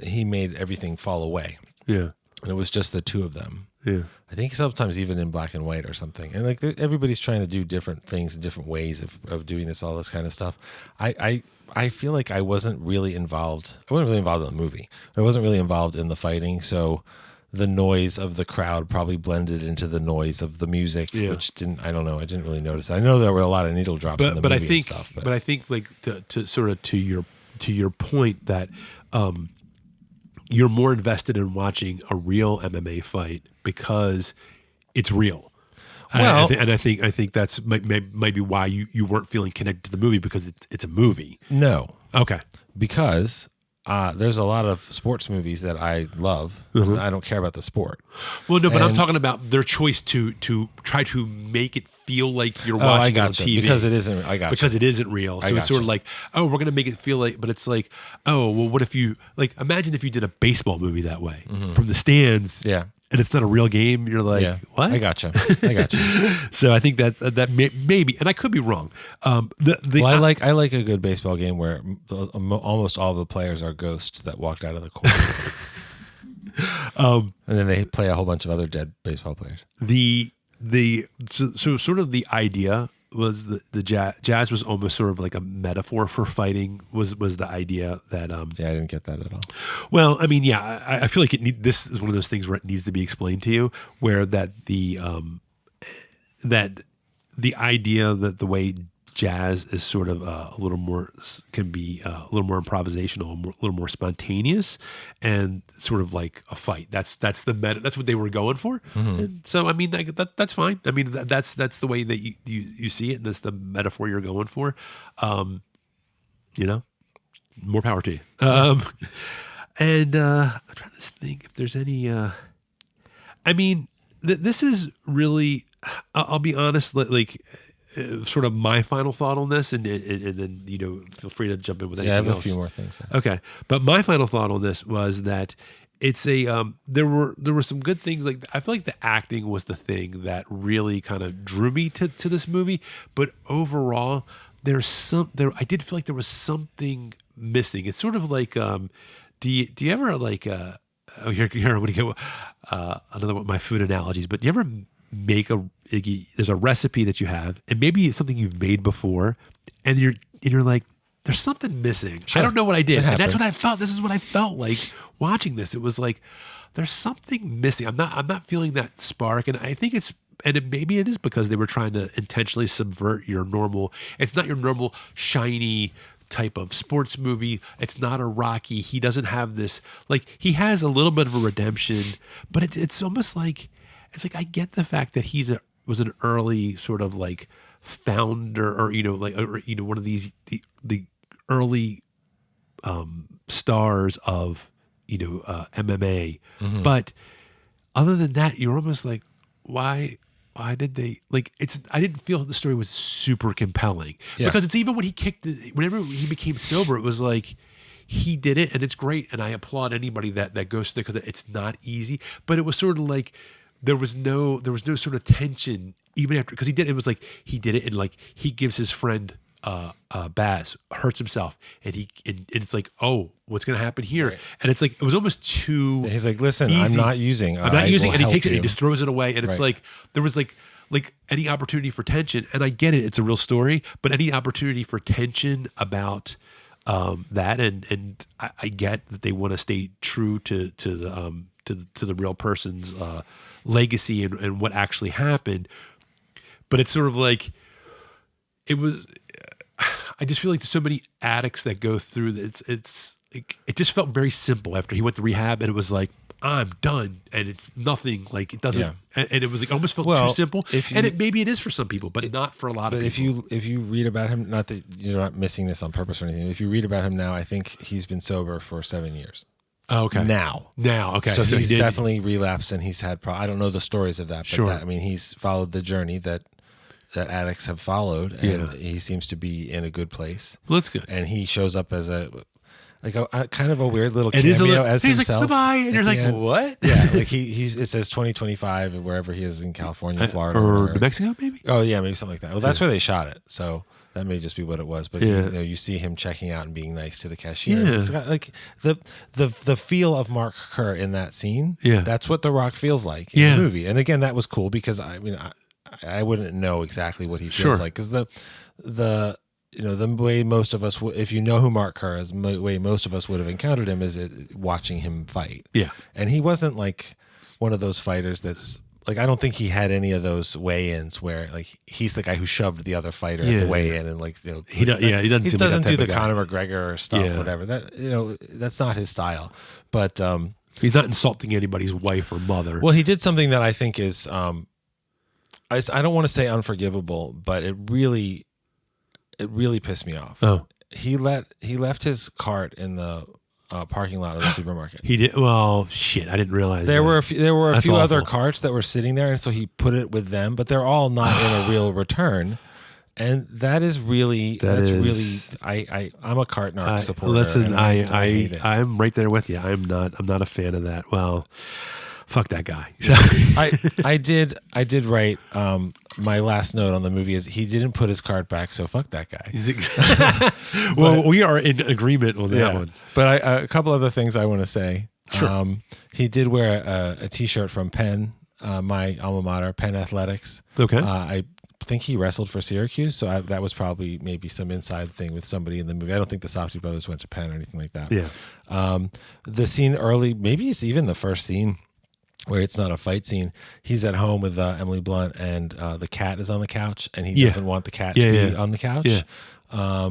he made everything fall away. Yeah. And it was just the two of them. Yeah. I think sometimes even in black and white or something. And like everybody's trying to do different things and different ways of doing this, all this kind of stuff. I feel like I wasn't really involved. I wasn't really involved in the movie. I wasn't really involved in the fighting. So the noise of the crowd probably blended into the noise of the music, which I don't know. I didn't really notice. I know there were a lot of needle drops in the movie and stuff. But I think like to sort of to your point that you're more invested in watching a real MMA fight because it's real. Well, and I think that's might be why you weren't feeling connected to the movie, because it's a movie. No. Okay. Because there's a lot of sports movies that I love. Mm-hmm. I don't care about the sport. Well, no, but I'm talking about their choice to try to make it feel like you're watching it on TV. Because it isn't. Because it isn't real. So it's sort of like, oh, we're going to make it feel like, but it's like, oh, well, what if you, like, imagine if you did a baseball movie that way from the stands. Yeah. And it's not a real game. You're like, what? I gotcha. So I think that maybe, and I could be wrong. I like a good baseball game where almost all the players are ghosts that walked out of the court, and then they play a whole bunch of other dead baseball players. So sort of the idea was the jazz was almost sort of like a metaphor for fighting. Was the idea that I didn't get that at all. Well, I mean, yeah, I feel like this is one of those things where it needs to be explained to you, where that the idea that the way jazz is sort of a little more can be a little more improvisational, a little more spontaneous, and sort of like a fight. That's what they were going for. Mm-hmm. And so I mean that's fine. I mean that's the way that you see it, and that's the metaphor you're going for. More power to you. And I'm trying to think if there's any. I mean, this is really. I'll be honest. Like. Sort of my final thought on this, and then feel free to jump in with anything else. I have a few more things. Yeah. Okay, but my final thought on this was that it's a there were some good things. Like I feel like the acting was the thing that really kind of drew me to this movie, but overall I did feel like there was something missing. It's sort of like do you ever like here I'm going to get another one of my food analogies, but do you ever make there's a recipe that you have, and maybe it's something you've made before, and you're like, there's something missing. Sure. I don't know what I did, and that's what I felt. This is what I felt like watching this. It was like there's something missing. I'm not feeling that spark, and I think maybe it is because they were trying to intentionally subvert your normal. It's not your normal shiny type of sports movie. It's not a Rocky. He doesn't have this, like, he has a little bit of a redemption, but it's almost like. It's like I get the fact that was an early sort of like founder, or one of these the early stars of MMA, mm-hmm. But other than that, you're almost like, why did they like? I didn't feel the story was super compelling, because it's even when whenever he became sober, it was like. He did it, and it's great, and I applaud anybody that goes through it, because it's not easy. But it was sort of like. There was no sort of tension even after, because he did it, and like he gives his friend Baz, hurts himself, and it's like, oh, what's gonna happen here? Right. And it's like it was almost too. And he's like, listen, easy. I'm not using, and he takes it, and he just throws it away, and it's like there was like any opportunity for tension, and I get it, it's a real story, but any opportunity for tension about that, and I get that they want to stay true to the real person's legacy and what actually happened, but it's sort of like it was. I just feel like there's so many addicts that go through this. It just felt very simple after he went to rehab, and it was like, I'm done, and it's nothing, like it doesn't, and it was like almost felt too simple. Maybe it is for some people, but not for a lot of people. If you read about him, not that you're not missing this on purpose or anything. If you read about him now, I think he's been sober for 7 years. Oh, okay. Now, okay. So he's definitely relapsed, and he's had. I don't know the stories of that, but Sure. he's followed the journey that addicts have followed, and he seems to be in a good place. Well, that's good. And he shows up as a kind of a weird little cameo as he's himself. Like, goodbye, and you're like, what? Yeah, like it says 2025 wherever he is in California, Florida, or New Mexico, maybe. Oh yeah, maybe something like that. Well, that's where they shot it, so that may just be what it was. But you see him checking out and being nice to the cashier. Yeah. It's got, like the feel of Mark Kerr in that scene. Yeah, that's what The Rock feels like in the movie. And again, that was cool because I wouldn't know exactly what he feels like because the way most of us, if you know who Mark Kerr is, the way most of us would have encountered him is watching him fight. Yeah, and he wasn't like one of those fighters that's. Like, I don't think he had any of those weigh-ins where like he's the guy who shoved the other fighter at the weigh-in and he doesn't do the Conor McGregor stuff, whatever. That that's not his style. But he's not insulting anybody's wife or mother. Well, he did something that I think is I don't want to say unforgivable, but it really pissed me off. Oh, he left his cart in the parking lot of the supermarket. He did. Well, shit, I didn't realize there were a few awful. other carts that were sitting there, and so he put it with them, but they're all not in a real return. And that's really I'm a cart narc supporter. Listen, I'm right there with you. I'm not a fan of that. Well, fuck that guy. I did write my last note on the movie is he didn't put his card back, so fuck that guy. Well, we are in agreement on that one. But a couple other things I want to say. Sure. He did wear a T-shirt from Penn, my alma mater, Penn Athletics. Okay. I think he wrestled for Syracuse, so that was probably maybe some inside thing with somebody in the movie. I don't think the Safdie brothers went to Penn or anything like that. Yeah. The scene early, maybe it's even the first scene, where it's not a fight scene. He's at home with Emily Blunt, and the cat is on the couch, and he doesn't want the cat to be on the couch. Yeah.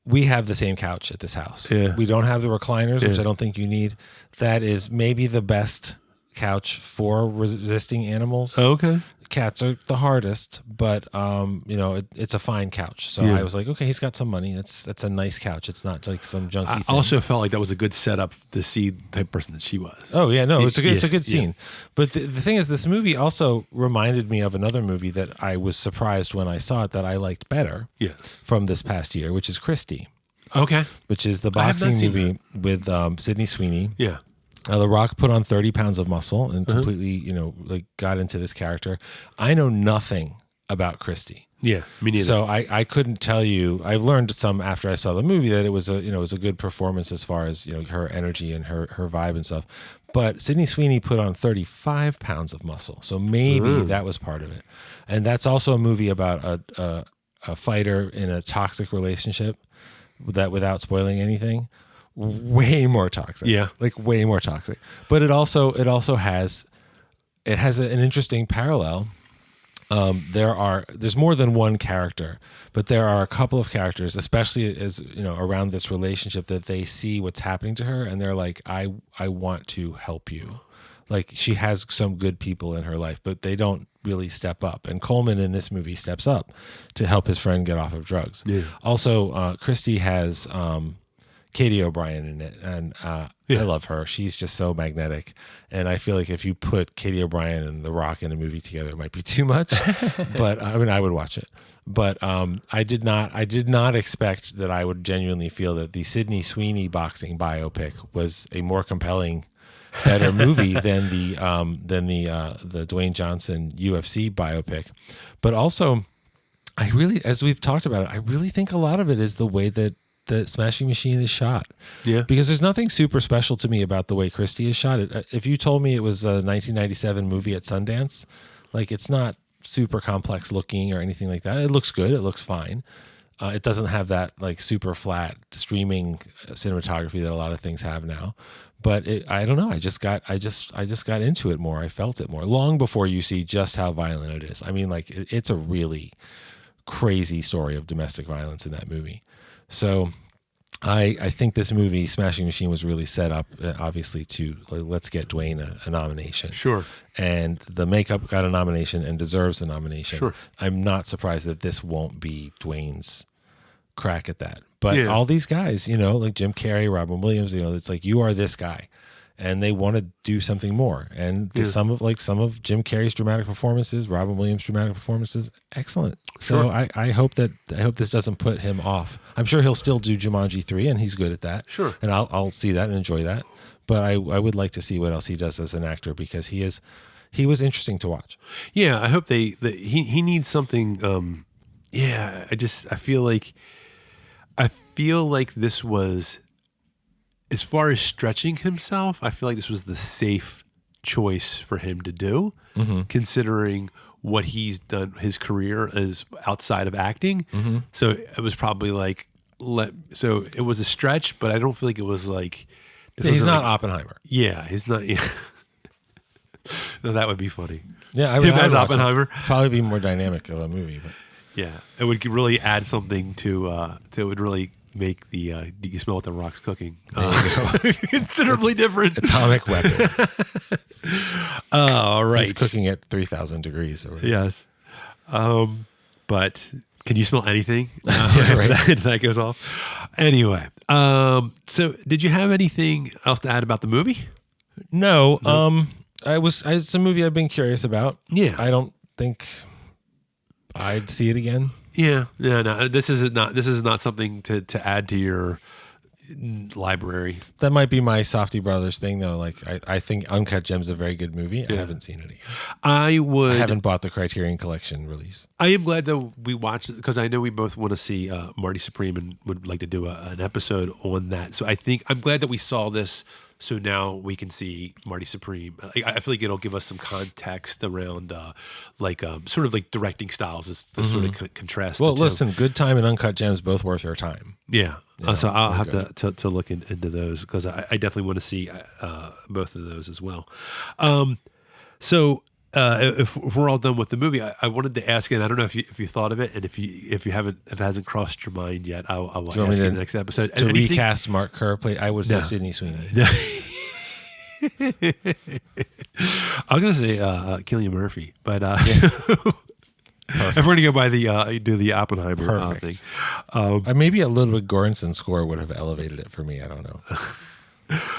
We have the same couch at this house. Yeah. We don't have the recliners, which I don't think you need. That is maybe the best couch for resisting animals. Oh, okay. Cats are the hardest, but it's a fine couch. So I was like, okay, he's got some money. That's a nice couch. It's not like some junky thing. I also felt like that was a good setup to see the type of person that she was. Oh yeah, no, it's a good scene. But the thing is, this movie also reminded me of another movie that I was surprised when I saw it that I liked better. Yes. From this past year, which is Christie. Okay. Which is the boxing movie with Sydney Sweeney. Yeah. The Rock put on 30 pounds of muscle and completely, got into this character. I know nothing about Christie. Yeah, me neither. So I couldn't tell you. I learned some after I saw the movie that it was a good performance as far as her energy and her vibe and stuff. But Sydney Sweeney put on 35 pounds of muscle, so maybe that was part of it. And that's also a movie about a fighter in a toxic relationship that, without spoiling anything, way more toxic. Yeah, like way more toxic. But it also has an interesting parallel. There's more than one character, but there are a couple of characters, especially as around this relationship, that they see what's happening to her and they're like, I want to help you. Like, she has some good people in her life, but they don't really step up. And Coleman in this movie steps up to help his friend get off of drugs. Yeah. Also, Christie has Katie O'Brien in it, and I love her. She's just so magnetic, and I feel like if you put Katie O'Brien and The Rock in a movie together, it might be too much. But I would watch it. But I did not expect that I would genuinely feel that the Sydney Sweeney boxing biopic was a more compelling, better movie than the Dwayne Johnson UFC biopic. But also, I really, as we've talked about it, I really think a lot of it is the way that the Smashing Machine is shot. Yeah. Because there's nothing super special to me about the way Christie is shot. If you told me it was a 1997 movie at Sundance, like, it's not super complex looking or anything like that. It looks good. It looks fine. It doesn't have that like super flat streaming cinematography that a lot of things have now. But I don't know. I just got into it more. I felt it more long before you see just how violent it is. I mean, like, it's a really crazy story of domestic violence in that movie. So I think this movie, Smashing Machine, was really set up, obviously, to let's get Dwayne a nomination. Sure. And the makeup got a nomination and deserves a nomination. Sure. I'm not surprised that this won't be Dwayne's crack at that. But all these guys, like Jim Carrey, Robin Williams, it's like, you are this guy, and they want to do something more. And some of Jim Carrey's dramatic performances, Robin Williams' dramatic performances, excellent. Sure. So I hope this doesn't put him off. I'm sure he'll still do Jumanji 3, and he's good at that. Sure. And I'll see that and enjoy that. But I would like to see what else he does as an actor, because he was interesting to watch. Yeah, I hope he needs something. I feel like this was, as far as stretching himself, I feel like this was the safe choice for him to do, considering what he's done, his career is outside of acting. So it was probably like, so it was a stretch, but I don't feel like it was like. He's not Oppenheimer. Yeah, he's not. Yeah. No, that would be funny. Yeah, him as Oppenheimer. Probably be more dynamic of a movie, but yeah, it would really add something to. It would really make the you smell what the Rock's cooking considerably different. Atomic weapons. All right, he's cooking at 3,000 degrees. Or yes, but can you smell anything? Yeah, right. that goes off. Anyway, so did you have anything else to add about the movie? No. It's a movie I've been curious about. Yeah. I don't think I'd see it again. Yeah. No. This is not something to add to your library. That might be my Safdie Brothers thing, though. Like, I think Uncut Gem's a very good movie. I haven't seen it yet. I haven't bought the Criterion Collection release. I am glad that we watched it, because I know we both want to see Marty Supreme and would like to do an episode on that. So I'm glad that we saw this. So now we can see Marty Supreme. I feel like it'll give us some context around sort of like directing styles to sort of contrast. Well, listen, Good Time and Uncut Gems, both worth your time. Yeah. So I'll have to look into those, because I definitely want to see both of those as well. If we're all done with the movie, I wanted to ask, and I don't know if you thought of it, and if it hasn't crossed your mind yet, I'll ask you in the next episode. To recast Mark Kerr, I would say Sydney Sweeney. I was going to say Cillian Murphy, but if we're going to go by the Oppenheimer thing, maybe a Ludwig Göransson score would have elevated it for me. I don't know.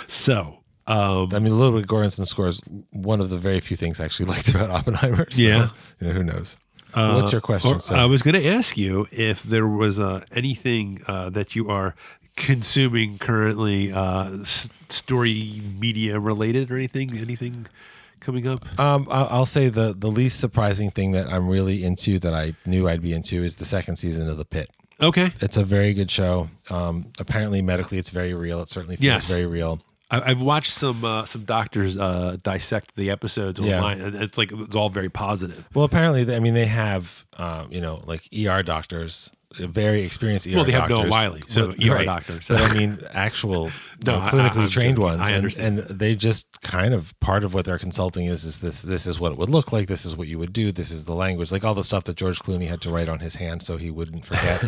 So. Ludwig Göransson score is one of the very few things I actually liked about Oppenheimer. So, who knows? What's your question, sir? I was going to ask you if there was anything that you are consuming currently, story media related, or anything coming up. I'll say the least surprising thing that I'm really into, that I knew I'd be into, is the second season of The Pit. Okay, it's a very good show. Apparently, medically, it's very real. It certainly feels very real. I've watched some doctors dissect the episodes online, and it's all very positive. Well, apparently, they have like ER doctors, very experienced ER doctors. Well, they have Noah Wiley, so ER doctors. But actual clinically trained ones. I understand. And they just kind of, part of what they're consulting is this is what it would look like, this is what you would do, this is the language, like all the stuff that George Clooney had to write on his hand so he wouldn't forget,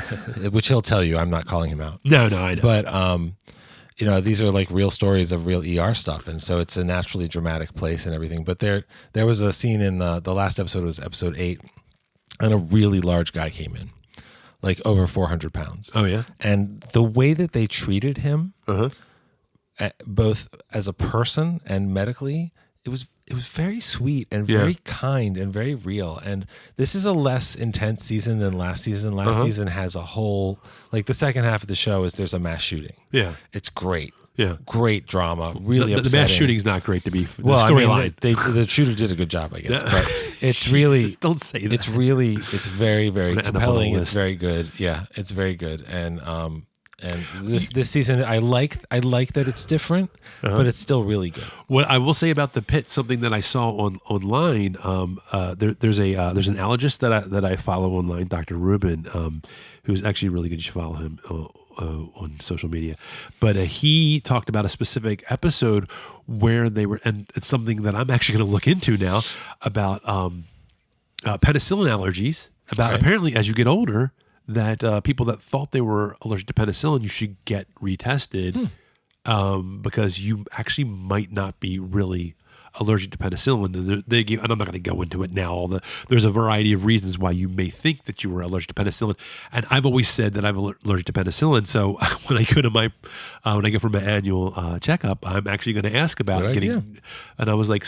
which he'll tell you. I'm not calling him out. No, I know. But these are like real stories of real ER stuff, and so it's a naturally dramatic place and everything. But there was a scene in the last episode, was episode 8, and a really large guy came in, like over 400 pounds. Oh yeah. And the way that they treated him, both as a person and medically, it was very sweet and very kind and very real. And this is a less intense season than last season. Last season has a whole, like the second half of the show is there's a mass shooting. Yeah. It's great. Yeah. Great drama. Really upsetting. The mass shooting's not great to be the storyline. The shooter did a good job, I guess. But it's really, Jesus, don't say that. It's very, very compelling. It's very good. Yeah, it's very good. And this season, I like that it's different, but it's still really good. What I will say about The Pit, something that I saw online, there's an allergist that I follow online, Dr. Rubin, who's actually really good. You should follow him on social media. But he talked about a specific episode where they were, and it's something that I'm actually going to look into now, about penicillin allergies. Apparently, as you get older, that people that thought they were allergic to penicillin, you should get retested because you actually might not be really allergic to penicillin, they give, and I'm not going to go into it now. There's a variety of reasons why you may think that you were allergic to penicillin, and I've always said that I'm allergic to penicillin. So when I go for my annual checkup, I'm actually going to ask about getting. And I was like,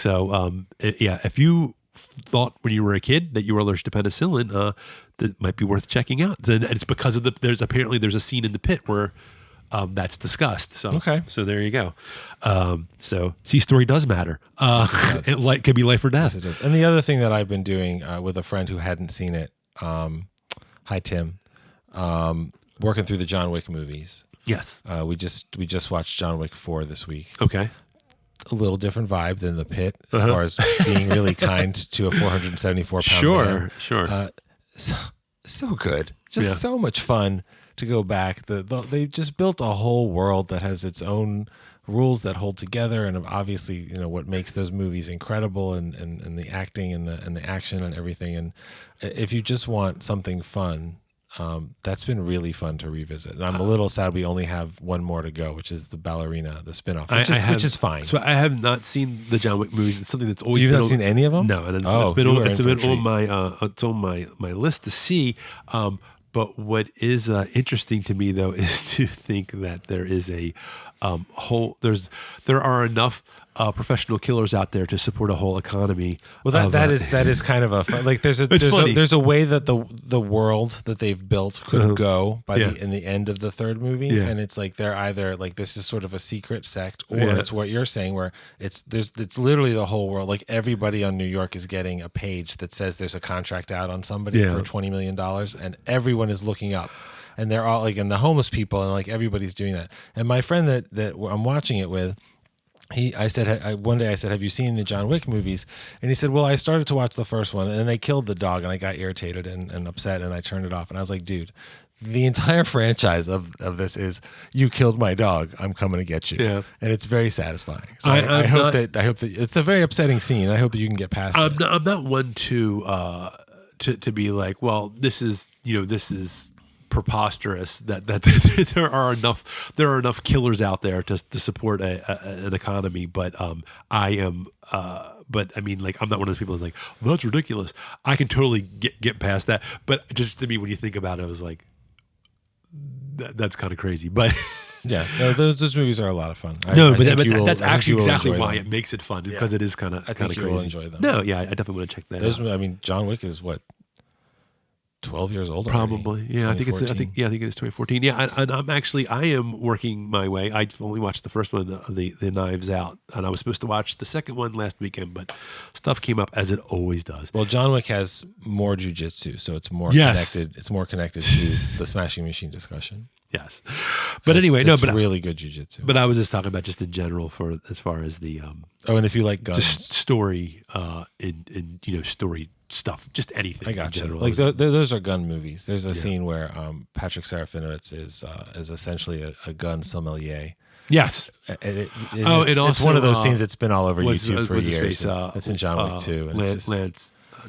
if you thought when you were a kid that you were allergic to penicillin, that might be worth checking out. And it's because of there's a scene in The Pit where that's discussed. So there you go. So story does matter. It could be life or death. Yes, it does. And the other thing that I've been doing with a friend who hadn't seen it, hi Tim, working through the John Wick movies. Yes. We just watched John Wick 4 this week. Okay. A little different vibe than The Pit as far as being really kind to a 474-pound man. Sure. So good. Just so much fun to go back. They just built a whole world that has its own rules that hold together, and obviously, what makes those movies incredible and the acting and the action and everything. And if you just want something fun, that's been really fun to revisit. And I'm a little sad we only have one more to go, which is the ballerina, the spinoff, which is fine. So I have not seen the John Wick movies. It's something that's always You've not seen any of them? No, and it's on my list to see. But what is interesting to me though is to think that there is a there are enough professional killers out there to support a whole economy. Well, that is kind of a like there's a way that the world that they've built could go in the end of the third movie, and it's like they're either like this is sort of a secret sect, or it's what you're saying where it's literally the whole world. Like everybody on New York is getting a page that says there's a contract out on somebody for $20 million, and everyone is looking up. And they're all like, and the homeless people, and like everybody's doing that. And my friend that I'm watching it with, one day I said, have you seen the John Wick movies? And he said, well, I started to watch the first one, and then they killed the dog, and I got irritated and upset, and I turned it off. And I was like, dude, the entire franchise of this is you killed my dog, I'm coming to get you. Yeah. And it's very satisfying. So I hope that it's a very upsetting scene. I hope that you can get past it. I'm not one to be like, well, this is preposterous that there are enough killers out there to support an economy, but I am but I mean, like, I'm not one of those people who's like, well, that's ridiculous. I can totally get past that, but just to me, when you think about it, I was like, that's kind of crazy. But yeah, no, those movies are a lot of fun. That's actually exactly why it makes it fun, because it is kind of crazy. You will enjoy them. No, yeah, I definitely want to check that out. I mean, John Wick is what, 12 years old probably already. Yeah, I think it is 2014. Yeah, I am working my way. I only watched the first one, the Knives Out, and I was supposed to watch the second one last weekend, but stuff came up, as it always does. Well, John Wick has more jujitsu, so it's more connected. It's more connected to the Smashing Machine discussion. Yes, but anyway, it's really good jujitsu. But I was just talking about just in general for as far as the and if you like guns, just story in story stuff, just anything. I got in general. Like those are gun movies. There's a scene where Patrick Serafinowicz is essentially a gun sommelier. Yes. It's one of those scenes that's been all over YouTube for years. It's in John Wick 2. And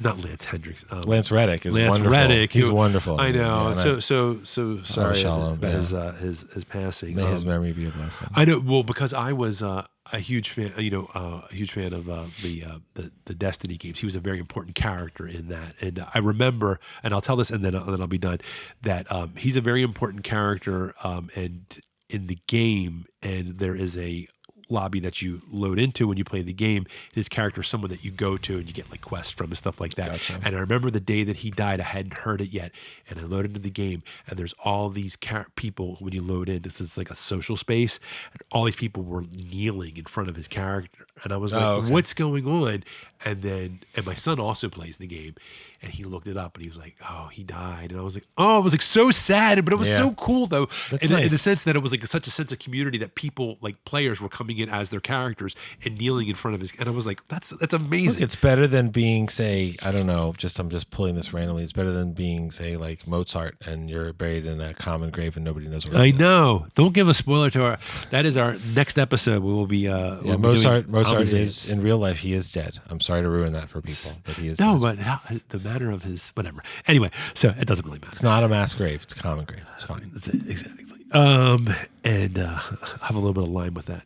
not Lance Hendricks. Lance Reddick is Lance wonderful. Reddick, he's wonderful. I know. So sorry Shalom, about his passing. May his memory be a blessing. I know. Well, because I was a huge fan. A huge fan of the Destiny games. He was a very important character in that, and I remember. And I'll tell this, and then I'll be done. That he's a very important character, and in the game, and there is a lobby that you load into when you play the game. His character is someone that you go to and you get like quests from and stuff like that. Gotcha. And I remember the day that he died, I hadn't heard it yet, and I loaded into the game, and there's all these people when you load in. It's like a social space, and all these people were kneeling in front of his character, and I was like, "What's going on?" And my son also plays the game, and he looked it up, and he was like, "Oh, he died," and I was like, so sad, but it was so cool though, in the sense that it was like such a sense of community that people, like players, were coming in as their characters and kneeling in front of his, and I was like, that's amazing. Look, it's better than being, say, I don't know, I'm just pulling this randomly. It's better than being, say, like Mozart, and you're buried in a common grave and nobody knows where. I know. Don't give a spoiler to that is our next episode. We will be. Mozart is in real life. He is dead. I'm sorry to ruin that for people, but he is. No, dead. but the matter of his whatever. Anyway, so it doesn't really matter. It's not a mass grave. It's a common grave. It's fine. That's it, exactly. And I have a little bit of lime with that.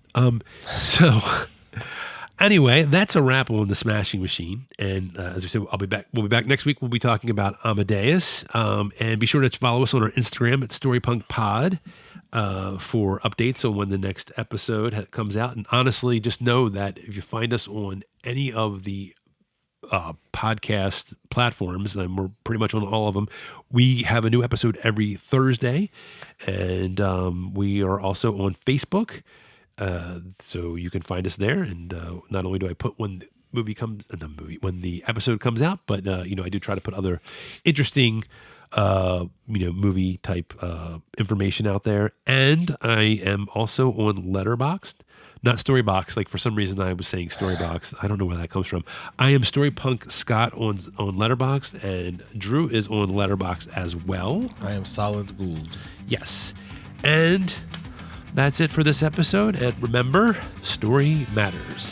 So Anyway, that's a wrap on the Smashing Machine. And as I said, I'll be back. We'll be back next week. We'll be talking about Amadeus. And be sure to follow us on our Instagram at StoryPunkPod for updates on when the next episode comes out. And honestly, just know that if you find us on any of the podcast platforms, and we're pretty much on all of them, we have a new episode every Thursday. And we are also on Facebook. So you can find us there, and not only do I put when the episode comes out, but I do try to put other interesting movie type information out there. And I am also on Letterboxd, not Storybox. Like for some reason I was saying Storybox. I don't know where that comes from. I am Storypunk Scott on Letterboxd, and Drew is on Letterboxd as well. I am Solid Gould. Yes, and that's it for this episode. And remember, story matters.